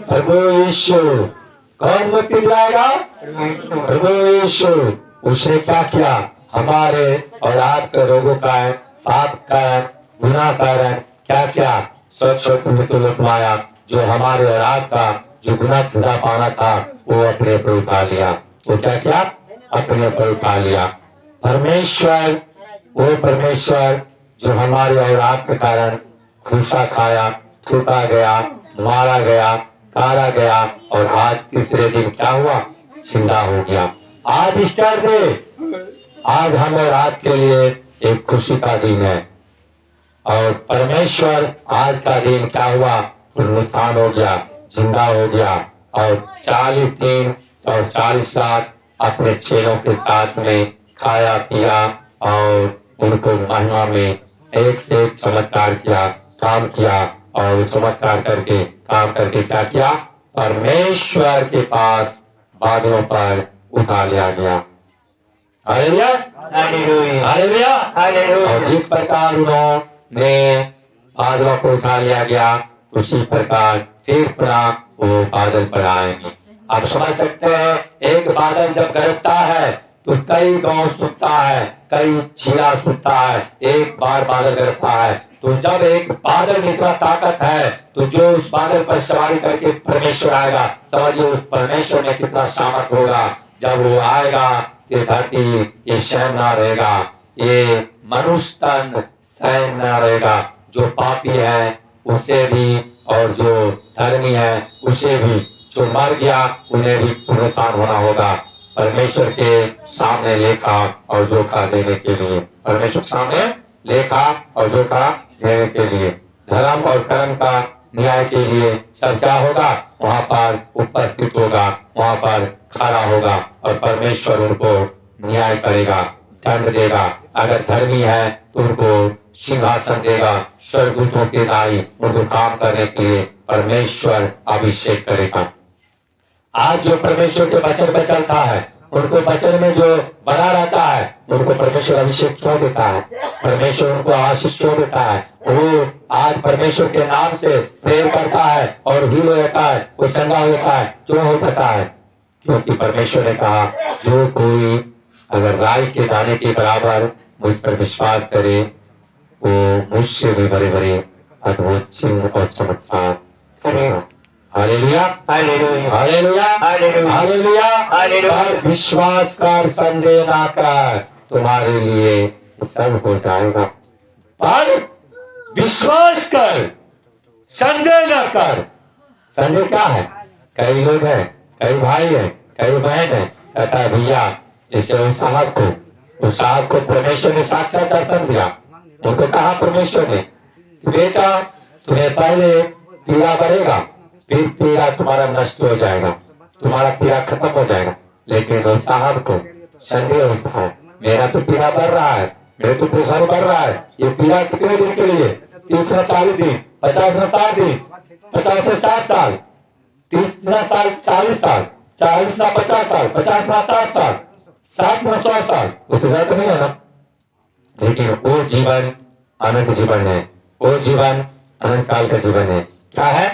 प्रभु यीशु। कौन मुक्ति दिलाएगा? प्रभु यीशु। उसने क्या किया? हमारे और आपके रोगों का पाप का गुनाह कारण क्या किया? स्वच्छ और पवित्र लोकमाया जो हमारे और आपका जो गुनाह सजा पाना था वो अपने ऊपर उठा लिया। वो क्या किया? अपने ऊपर उठा लिया। परमेश्वर, वो परमेश्वर जो हमारे और आपके कारण खूसा खाया, थूका गया, मारा गया, कारा गया और आज तीसरे दिन क्या हुआ? जिंदा हो गया। आज ईस्टर डे, आज हम और आपके लिए एक खुशी का दिन है और परमेश्वर आज का दिन क्या हुआ? पुनरुत्थान हो गया, जिंदा हो गया और 40 दिन और 40 रात अपने चेलों के साथ में खाया पिया और उनको महिमा में एक से एक चमत्कार किया, काम किया और चमत्कार करके काम करके क्या किया? परमेश्वर के पास बादलों पर उठा लिया गया। Hallelujah hallelujah hallelujah. हालेलुया। और जिस प्रकार उन्होंने बादलों को उठा लिया गया उसी प्रकार फिर पुनः वो बादल पर आएंगे। आप समझ सकते हैं, एक बादल जब गरजता है तो कई गांव सुनता है, कई जिला सुनता है। एक बार बादल गरजता है तो जब एक बादल में इतना ताकत है तो जो उस बादल पर सवारी करके परमेश्वर आएगा, समझिए उस परमेश्वर में कितना सामर्थ होगा। जब वो आएगा ये धरती ये सहन ना रहेगा, ये मनुष्य तन सहन ना रहेगा। जो पापी है उसे भी और जो धर्मी है उसे भी, जो मर गया उन्हें भी पुनरुत्थान होना होगा परमेश्वर के सामने लेखा और जोखा देने के लिए। परमेश्वर के सामने लेखा और जोखा देने के लिए, धर्म और कर्म का न्याय के लिए सब क्या होगा? वहाँ पर उपस्थित होगा, वहाँ पर खड़ा होगा और परमेश्वर उनको न्याय करेगा, दंड देगा। अगर धर्मी है तो उनको सिंहासन देगा, स्वर्गदूतों के नाई उनको काम करने के लिए परमेश्वर अभिषेक करेगा। आज जो परमेश्वर के वचन पे चलता है उनको वचन में जो बना रहता है उनको परमेश्वर अभिषेक क्यों देता है? परमेश्वर उनको आशीष क्यों देता है? वो आज परमेश्वर के नाम से प्रेम करता है और हील होता है, वो चंगा होता है। क्यों होता है? क्योंकि परमेश्वर ने कहा जो कोई अगर राई के दाने के बराबर मुझ पर विश्वास करे वो मुझसे भी बड़े बड़े अद्भुत चिन्ह और चमत्कार करेगा। Hallelujah hallelujah hallelujah hallelujah hallelujah hallelujah. पर विश्वास कर, संदेह ना कर, तुम्हारे लिए सब हो जाएगा। पर विश्वास कर, संदेह ना कर। संदेह क्या है? कई लोग हैं, कई भाई हैं, कई बहन हैं, कहता है भैया जैसे उस साहब को परमेश्वर ने साक्षात दर्शन दिया। उनको कहा परमेश्वर ने बेटा तुम्हें पहले पीड़ा बढ़ेगा, फिर पीड़ा तुम्हारा नष्ट हो जाएगा, तुम्हारा पीड़ा खत्म हो जाएगा। लेकिन उस साहब को संदेह होता है, मेरा तो पीड़ा बढ़ रहा है, मेरे तो परेशानी बढ़ रहा है। ये पीड़ा कितने दिन के लिए? 30 न 40 दिन, 50 न 60 दिन, 50 से 60 साल, 30 न साल 40 साल, 40 न 50 साल, 50 न 60 साल, 60 न 100 साल, उससे ज्यादा नहीं है ना। लेकिन वो जीवन अनंत जीवन है, वो जीवन अनंत काल का जीवन है। क्या है?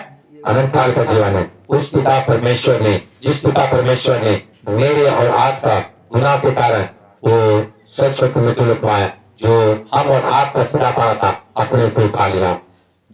अनंत काल का जीवन है। उस पिता परमेश्वर ने, जिस पिता परमेश्वर ने मेरे और आपका गुनाह के कारण वो स्वच्छ और पवित्र लोकमाया जो हम और आपका सदा पाना था अपने ऊपर उठा लिया।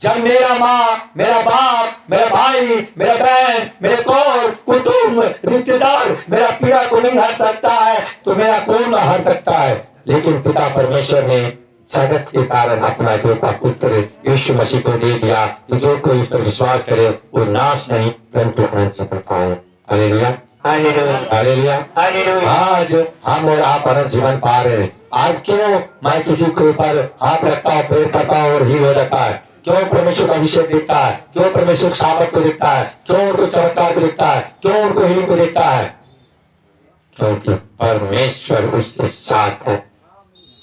जब मेरा माँ, मेरा बाप, मेरा भाई, मेरा बहन, मेरे कौन कुटुंब रिश्तेदार मेरा पीड़ा को नहीं हर सकता है तो मेरा कौन हर सकता है? लेकिन पिता परमेश्वर ने जगत के कारण अपना बेटा पुत्र यीशु मसीह को दे दिया कि जो कोई उस पर विश्वास करे वो नाश नहीं परंतु अनंत जीवन पाए। Hallelujah hallelujah hallelujah. हालेलुया। आज हम और आप अनंत जीवन पा रहे हैं। आज क्यों मैं किसी के ऊपर हाथ रखता हूँ, प्रेयर करता हूँ और हील हो जाता है? क्यों परमेश्वर का अभिषेक दिखता है? क्यों परमेश्वर सामर्थ को दिखता है? क्यों उनको चमत्कार को दिखता है? क्यों उनको हीलिंग को दिखता है? क्योंकि परमेश्वर उसके साथ है,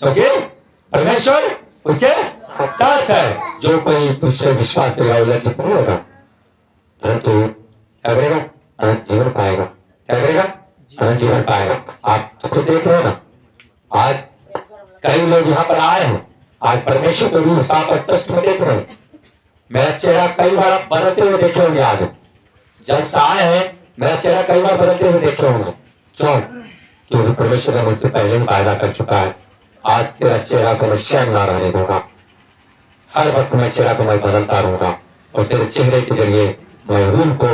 क्योंकि परमेश्वर उसके साथ है। जो कोई दूसरे विश्वास करेगा वो लज्जित नहीं होगा परंतु क्या करेगा? अनंत जीवन पाएगा। क्या करेगा? अनंत जीवन पाएगा। आप तो खुद देख रहे हो ना, आज कई लोग यहाँ पर आए हैं, आज परमेश्वर को रूह साफ स्पष्ट में देख रहे हैं। मेरा चेहरा कई बार आप बदलते हुए देखे होंगे। आज जब से आए हैं मेरा चेहरा कई बार बदलते हुए देखे होंगे। क्यों? क्योंकि परमेश्वर ने मुझसे पहले ही वायदा कर चुका है, आज तेरा चेहरा को मैं शैन ना रहने दूंगा। हर वक्त मैं चेहरा को मैं बदलता रहूंगा और तेरे चेहरे के जरिए मैं रूह को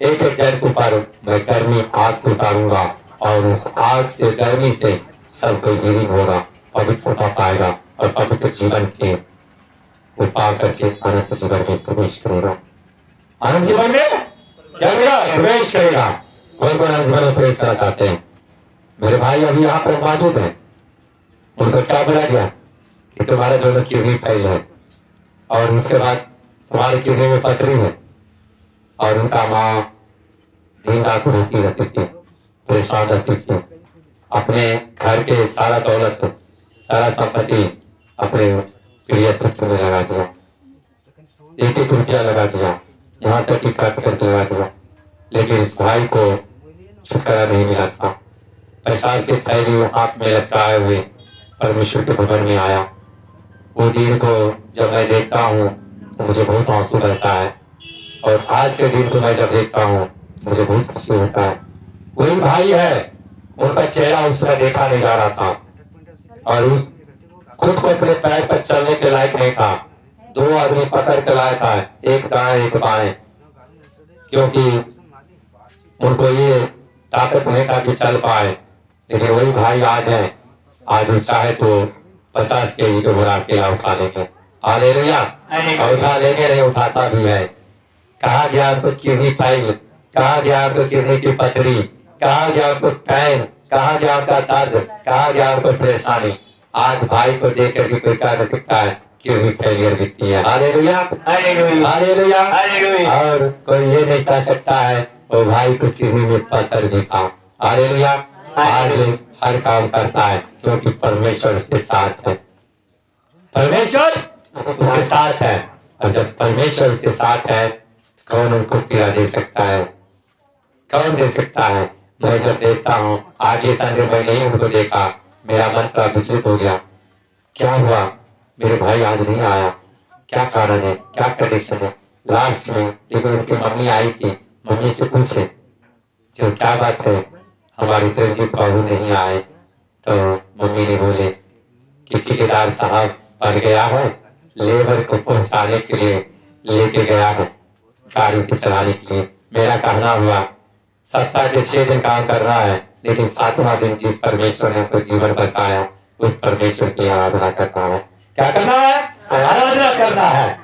एक एक जड़ के ऊपर मैं गर्मी आग को उतारूंगा और उस आग से गर्मी से सब कोई हीलिंग होगा, पवित्र होता पाएगा और पवित्र जीवन के वो पा करके अनंत जीवन में प्रवेश करेगा। अनंत जीवन में क्या करेगा? प्रवेश करेगा। कौन कौन अनंत जीवन में प्रवेश करना चाहते हैं? मेरे भाई अभी यहाँ पर मौजूद हैं, उनको क्या बोला गया कि तुम्हारे दोनों किडनी फेल है और उसके बाद तुम्हारे किडनी में पथरी है और उनका माँ दिन रात रोती रहती थी, परेशान रहती थी। अपने घर के सारा दौलत सारा संपत्ति अपने प्रिय पुत्र में लगा दिया, एक एक रुपया लगा दिया, यहाँ तक कि खर्च करके लगा दिया, लेकिन इस भाई को छुटकारा नहीं मिला था। पैसा के थैली हाथ में लटकाए हुए परमेश्वर के भवन में आया। वो दिन को जब मैं देखता हूँ तो मुझे बहुत आंसू बहता है और आज के दिन को मैं जब देखता हूँ मुझे बहुत खुशी होता है। वही भाई है, उनका चेहरा उस समय देखा नहीं जा रहा था और उस खुद को अपने पैर पर चलने के लायक नहीं था। दो आदमी पकड़ के लाया था, एक दाएं एक बाएं, क्योंकि उनको ये ताकत नहीं था कि चल पाए। लेकिन वही भाई आज है, आज वो चाहे तो 50 केजी को बुरा अकेला उठा लेंगे। हालेलुया। और उठा लेंगे, नहीं उठाता भी है। कहा गया उनको किडनी फेल, कहा गया उनको किडनी की पथरी, कहा गया उनको पैन, कहा गया उनका दर्द, कहा गया उनको परेशानी। आज भाई को देख करके कोई कह सकता है किडनी फेलियर दिखती है। Hallelujah, hallelujah, hallelujah, hallelujah. और कोई ये नहीं कह सकता है वो भाई को किडनी में पत्थर दिखा। हालेलुया। आज हर काम करता है क्योंकि परमेश्वर उसके साथ है। परमेश्वर उसके साथ है और जब परमेश्वर उसके साथ है कौन उनको पीड़ा दे सकता है? कौन दे सकता है? मैं जब देखता हूँ आगे संडे में नहीं उनको देखा, मेरा मन थोड़ा विचलित हो गया। क्या हुआ? मेरे भाई आज नहीं आया, क्या कारण है, क्या कंडीशन है? लास्ट में एक उनकी मम्मी आई थी, मम्मी से पूछे जो क्या बात है, हमारी तरजीत बाबू नहीं आए। तो मम्मी ने बोले कि ठेकेदार साहब बन गया है, लेबर को पहुंचाने के लिए लेके गया है, गाड़ी को चलाने के लिए। मेरा कहना हुआ सप्ताह के 6 दिन काम कर रहा है, लेकिन 7वां दिन जिस परमेश्वर ने उसको जीवन बचाया उस परमेश्वर की आराधना करना है। क्या करना है? आराधना करना है।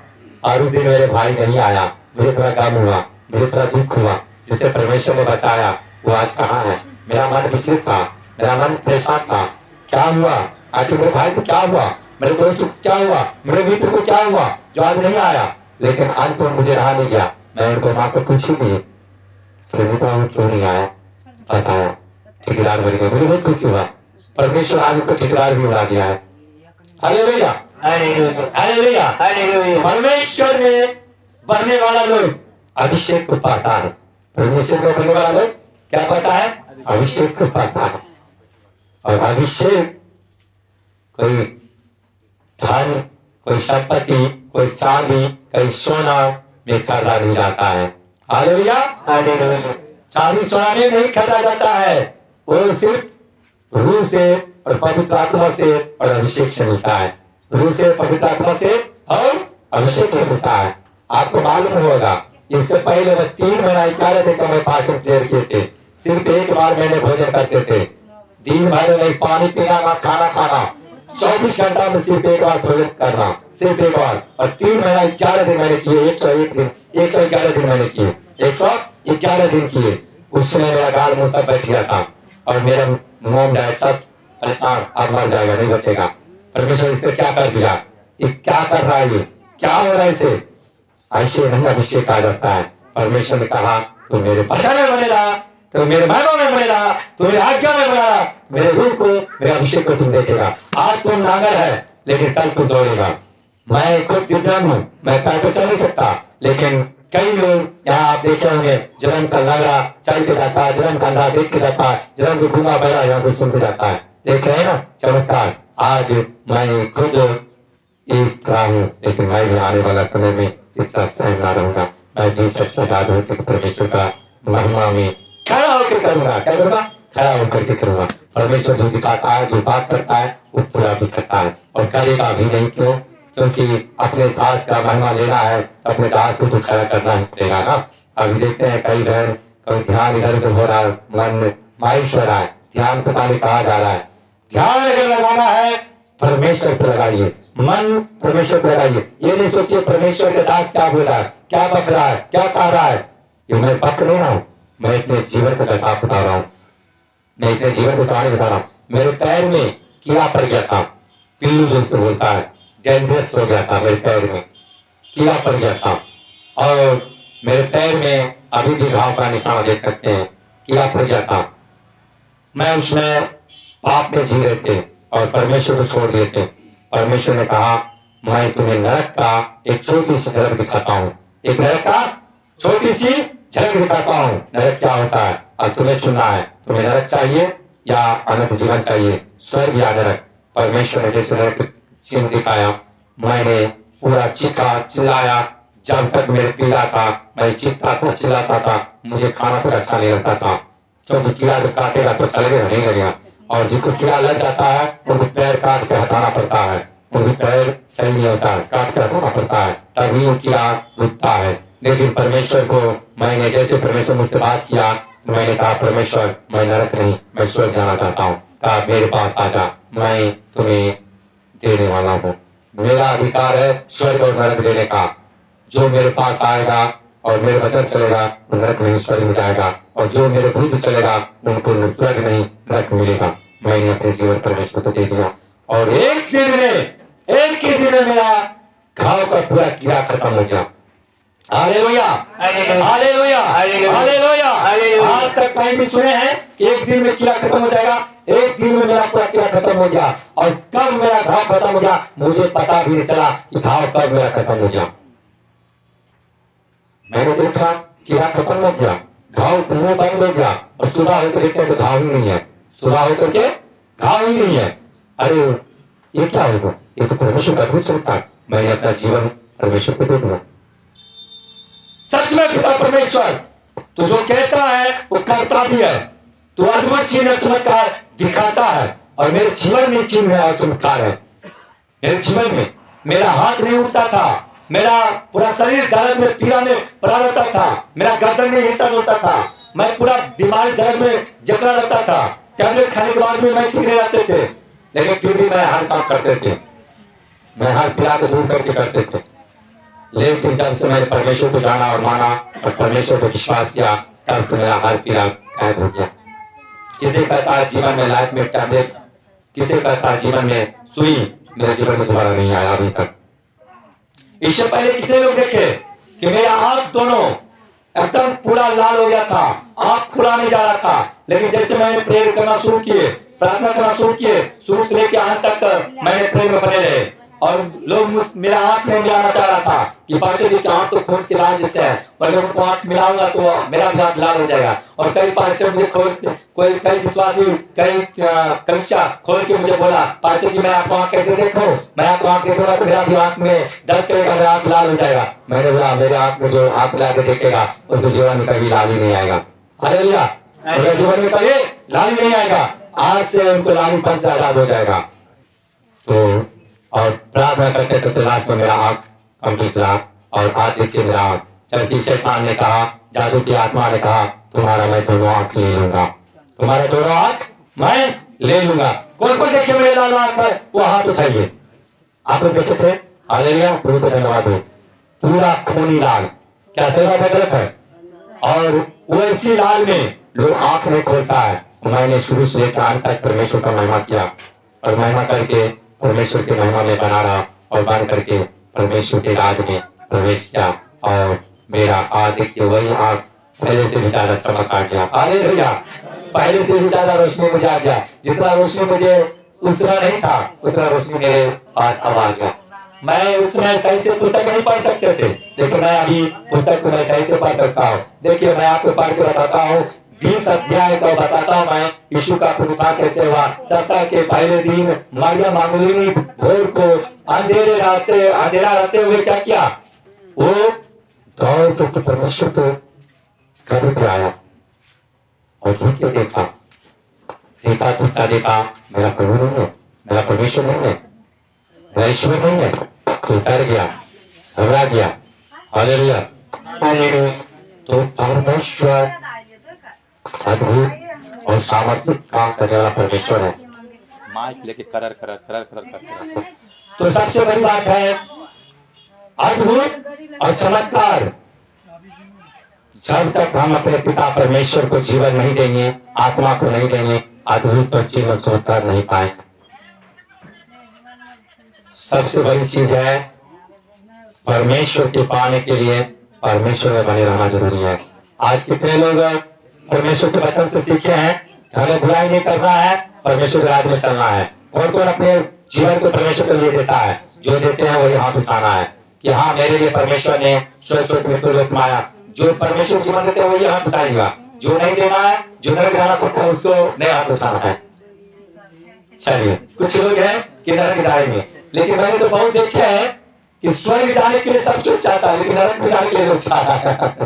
और उस दिन मेरे भाई नहीं आया, मुझे थोड़ा गम हुआ, मुझे थोड़ा दुख हुआ, जिससे परमेश्वर ने बचाया वो आज कहाँ है? मेरा मन विचलित था, मेरा मन परेशान था। क्या हुआ? आखिर मेरे भाई को क्या हुआ, मेरे दोस्त को क्या हुआ, मेरे मित्र को क्या हुआ जो आज नहीं आया? लेकिन अंत में मुझे रहा नहीं गया, मैं उनको माँ को पूछी नहीं क्यों नहीं आया, बताया ठेकेदार बन गया। मुझे बहुत खुशी हुआ, परमेश्वर आज उनको ठेकेदार भी बना दिया है। Hallelujah, hallelujah, hallelujah. परमेश्वर में बनने वाला लोग अभिषेक को पाता है। परमेश्वर में बनने वाला लोग क्या पाता है? अभिषेक को पाता है। और अभिषेक कोई धन, कोई संपत्ति, कोई चांदी, कोई सोना में खरीदा नहीं जाता है। Hallelujah, hallelujah. चांदी सोना में नहीं खरीदा जाता है, वो सिर्फ रूह से और पवित्र आत्मा से और अभिषेक से मिलता है। रूह से, पवित्र आत्मा से और अभिषेक से मिलता है। आपको मालूम होगा इससे पहले मैं 3 महीना 11 दिन का मैं फास्टिंग प्रेयर किए थे। सिर्फ एक बार मैंने भोजन करते थे, दिन भर नहीं पानी पीना ना खाना खाना, 24 घंटा में सिर्फ एक बार भोजन करना, सिर्फ एक बार। और 3 महीना 11 दिन मैंने किए, 101 दिन 111 दिन मैंने किए, 111 दिन किए। उस समय मेरा गाल मुंह सब बैठ गया था और मेरा मोम डैड सब परेशान, अब मर जाएगा, नहीं बचेगा। परमेश्वर इसको क्या कर दिया, ये क्या कर रहा है, ये क्या हो रहा है इसे? ऐसे नहीं अभिषेक आ जाता है। परमेश्वर ने कहा तू मेरे वचन में बनेगा, तो मेरे महिमा में बनेगा, तो मेरे आज्ञा में बनेगा, मेरे रूह को, मेरे अभिषेक को तुम देखेगा। आज तुम नांगर है लेकिन कल तुम दौड़ेगा। मैं खुद दिव्यांग हूँ, मैं पैर पे चल नहीं सकता, लेकिन कई लोग यहाँ आप देखे होंगे, जन्म का लंगड़ा चल के जाता है, जन्म का अंधा देख के जाता है, जन्म का गूंगा बहरा यहाँ से सुन के जाता है। देख रहे हैं ना चमत्कार। आज मैं खुद इस तरह हूँ, लेकिन मैं भी आने वाला समय में इस तरह सहना रहूंगा। मैं भी सच्चाई होकर परमेश्वर का महिमा में खड़ा होकर करूंगा। क्या करूंगा? खड़ा होकर के करूंगा। परमेश्वर जो दिखाता है, जो बात करता है, वो पूरा भी करता है और करेगा भी। नहीं क्यों? क्योंकि अपने दास का महिमा लेना है, अपने दास को तो खड़ा करना ही पड़ेगा ना। अभी देखते हैं कई घर कभी ध्यान इधर उधर हो रहा है, मन मायूस हो रहा है, ध्यान पता नहीं कहा जा रहा है। ध्यान अगर लगाना है परमेश्वर पर लगाइए, मन परमेश्वर पर लगाइए। ये नहीं सोचिए परमेश्वर के दास क्या बोल रहा है, क्या बक रहा है, क्या कह रहा है। ये मैं बक नहीं रहा हूं, मैं अपने जीवन को बता रहा हूँ। मैं अपने जीवन को कहानी बता रहा हूँ। मेरे पैर में कीड़ा पड़ गया था, पिल्लू जो उसको बोलता है, डेंजरस हो गया था। मेरे पैर में कीड़ा पड़ गया था और मेरे पैर में अभी भी घाव का निशान देख सकते हैं, कीड़ा पड़ गया था। मैं उसमें पाप में जी रहे थे और परमेश्वर को छोड़ दिए थे। परमेश्वर ने कहा मैं तुम्हें नरक का एक छोटी सी झलक दिखाता हूँ, एक नरक का छोटी सी झलक दिखाता हूँ। नरक क्या होता है अब तुम्हें चुनना है, तुम्हें नरक चाहिए या अनंत जीवन चाहिए, स्वर्ग या नरक। परमेश्वर ने जैसे नरक चिन्ह दिखाया, मैंने पूरा चीखा चिल्लाया। जब तक मेरे पीड़ा था मैं चीखता था, चिल्लाता था, मुझे खाना तो अच्छा नहीं लगता था। क्योंकि कीड़ा जो काटेगा तो चलेगा नहीं लगेगा, और जिसको कीड़ा लग जाता है उनको पैर काट के हटाना पड़ता है, उनको पैर सही नहीं होता है, काट के हटाना पड़ता है, तभी वो कीड़ा रुकता है। लेकिन परमेश्वर को मैंने जैसे परमेश्वर मुझसे बात किया, मैंने कहा परमेश्वर मैं नरक नहीं, मैं स्वर्ग जाना चाहता हूँ। कहा मेरे पास आ जा, मैं तुम्हें देने वाला हूँ। मेरा अधिकार है स्वर्ग और नरक देने का। जो मेरे पास आएगा और मेरे वचन चलेगा वो नरक नहीं स्वर्ग में जाएगा, और जो मेरे विरुद्ध चलेगा उनको स्वर्ग नहीं नरक मिलेगा। मैंने अपने जीवन परमेश्वर को दे दिया और एक ही दिन में मेरा घाव का पूरा कीड़ा खत्म हो गया। Hallelujah, hallelujah, hallelujah. आज तक कहीं भी सुने हैं एक दिन में कीड़ा खत्म हो जाएगा? एक दिन में मेरा पूरा कीड़ा खत्म हो गया। और कब मेरा घाव खत्म हो गया मुझे पता भी नहीं चला कि घाव कब मेरा खत्म हो गया। मैंने देखा कीड़ा खत्म हो गया, घाव मुंह बंद हो गया, और सुबह होकर देखते तो घाव ही नहीं है, सुबह होकर के घाव ही नहीं है। अरे ये क्या होगा? ये तो परमेश्वर का अद्भुत चमत्कार। मैंने अपना जीवन परमेश्वर को दे दिया। सच में पिता परमेश्वर तू जो कहता है वो करता भी है, तू अद्भुत चिन्ह चमत्कार दिखाता है, और मेरे जीवन में चिन्ह है और चमत्कार है। मेरे जीवन में मेरा हाथ नहीं उठता था, मेरा पूरा शरीर दर्द में पीड़ा में पड़ा रहता था, मेरा गर्दन में हिलता डुलता था, मैं पूरा बीमारी दर्द में जकड़ा रहता था। टैबलेट खाने के बाद भी मैं ठीक नहीं रहते थे, लेकिन फिर भी मैं हर काम करते थे, मैं हर पीड़ा को दूर करके करते थे। लेकिन जब से मैंने परमेश्वर को जाना और माना और परमेश्वर को विश्वास किया, तब से मेरा हर पीड़ा गायब हो गया। किसी कहता जीवन में लाइफ में टैबलेट, किसी कहता जीवन में सुई, मेरे जीवन में दोबारा नहीं आया अभी तक। इससे पहले कितने लोग देखे कि मेरा आंख दोनों एकदम पूरा लाल हो गया था, आंख खुला नहीं जा रहा था। लेकिन जैसे मैंने प्रेयर करना शुरू किए, प्रार्थना करना शुरू किए, शुरू से लेकर अंत तक मैंने प्रेयर में बने रहे, और लोग मेरा आंख में मिलाना चाह रहा था कि पार्टी जी की आंख तो खून के लाल जिससे है, पर अगर उनको आंख मिलाऊंगा तो मेरा भी आंख लाल हो जाएगा। और कई पार्टी मुझे कई विश्वासी, कई कक्षा खोल के मुझे बोला पार्टी जी मैं आपको आंख कैसे देखूं, मैं आपको आंख देखूंगा तो मेरा भी आंख में दर्द करेगा, मेरा आंख लाल हो जाएगा। मैंने बोला मेरे आंख में जो आंख मिला के देखेगा उसके जीवन में कभी लाल ही नहीं आएगा। हालेलुया, मेरे जीवन में कभी लाल ही नहीं आएगा। आज से उनको लालीपन से आजाद हो जाएगा। तो और प्रार्थना करते करते लास्ट में मेरा आंख कंप्लीट रहा, और आज देखिए मेरा आंख। जबकि शैतान ने कहा, जादू की आत्मा ने कहा तुम्हारा मैं दोनों आंख ले लूंगा, तुम्हारे दोनों आंख मैं ले लूंगा। कौन कौन देखे मेरे लाल आंख है वो हाथ उठाइए। आप लोग देखे थे? हालेलुया, प्रभु को धन्यवाद हो। पूरा खूनी लाल, क्या सही बात है गलत है? और वैसी लाल में लोग आंख नहीं खोलता है। मैंने शुरू से लेकर अंत तक परमेश्वर का महिमा किया, और महिमा करके परमेश्वर के महिमा में बना रहा, और बन करके परमेश्वर के राज में प्रवेश किया। और मेरा आज देखिए वही आंख पहले से भी ज्यादा चमक आ गया। अरे भैया पहले से भी ज्यादा रोशनी मुझे आ गया। जितना रोशनी मुझे उतना नहीं था उतना रोशनी मेरे पास अब आ गया। मैं उसमें सही से पुस्तक नहीं पढ़ सकते थे, लेकिन मैं अभी पुस्तक को मैं सही से पढ़ सकता हूँ। देखिए मैं आपको पढ़ के बताता हूँ, 20 अध्याय को बताता हूँ मैं, यीशु का पुनरुत्थान कैसे हुआ। सप्ताह के पहले दिन मरियम मगदलीनी भोर को अंधेरा रहते हुए क्या किया, वो दौड़ के परमेश्वर को कब्र पे आया और झुक के देखा देखा मेरा प्रभु नहीं है, मेरा परमेश्वर नहीं है, मेरा ईश्वर नहीं है, तो डर गया, घबरा गया। Hallelujah, hallelujah. तो परमेश्वर अद्भुत और सामर्थ्य काम करने वाला परमेश्वर है। माइक लेके करर। तो सबसे बड़ी बात है अद्भुत और चमत्कार। जब तक हम अपने पिता परमेश्वर को जीवन नहीं देंगे, आत्मा को नहीं देंगे, अद्भुत और जीवन चमत्कार नहीं पाएंगे। सबसे बड़ी चीज है परमेश्वर के पाने के लिए परमेश्वर में बने रहना जरूरी है। आज कितने लोग परमेश्वर के वचन से सीखे हैं, हमें बुराई नहीं करना है, परमेश्वर के राज में चलना है। कौन कौन अपने जीवन को परमेश्वर के लिए देता है? जो देते हैं वही हाथ उठाना है कि हाँ मेरे लिए परमेश्वर ने छोटे मृत्यु लोक माया। जो परमेश्वर जीवन देते हैं वही हाथ उठाएगा। जो नहीं देना है, जो नरक जाना पड़ता है, उसको नहीं हाथ उठाना है। चलिए, कुछ लोग हैं कि नरक जाएंगे, लेकिन मैंने तो बहुत देखे हैं कि स्वर्ग जाने के लिए सब कुछ चाहता है, लेकिन नरक में जाने के लिए लोग चाहता है।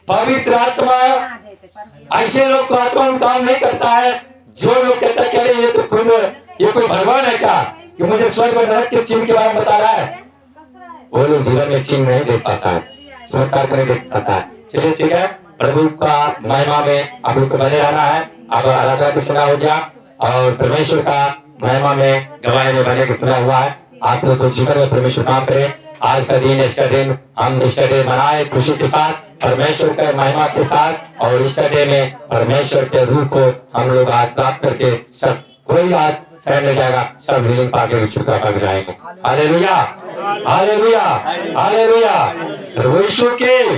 पवित्र आत्मा ऐसे लोग को आत्मा काम नहीं करता है। जो लोग कहता है अरे ये तो खुद ये कोई भगवान है क्या कि मुझे स्वर्ग और नरक के चिन्ह के बारे में बता रहा है, वो लोग जीवन में चिन्ह नहीं देख पाता है, चमत्कार नहीं देख पाता है। चलिए ठीक है, प्रभु का महिमा में आप लोग को बने रहना है। अब आराधना की समय हो गया और परमेश्वर का महिमा में गवाही में बने के समय हुआ है। आप लोग को जीवन में परमेश्वर काम करे। आज का दिन ईस्टर दिन हम ईस्टर डे मनाए खुशी के साथ, परमेश्वर के महिमा के साथ। और ईस्टर डे में परमेश्वर के रूह को हम लोग आज प्राप्त करके सब कोई आज सहन नहीं जाएगा, सब हीलिंग पाके विश्व का पग जाएंगे। Hallelujah, hallelujah, hallelujah. प्रभु यीशु के,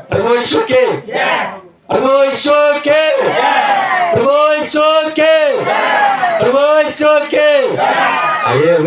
प्रभु यीशु के, प्रभु यीशु के, प्रभु यीशु के, प्रभु यीशु के। आइए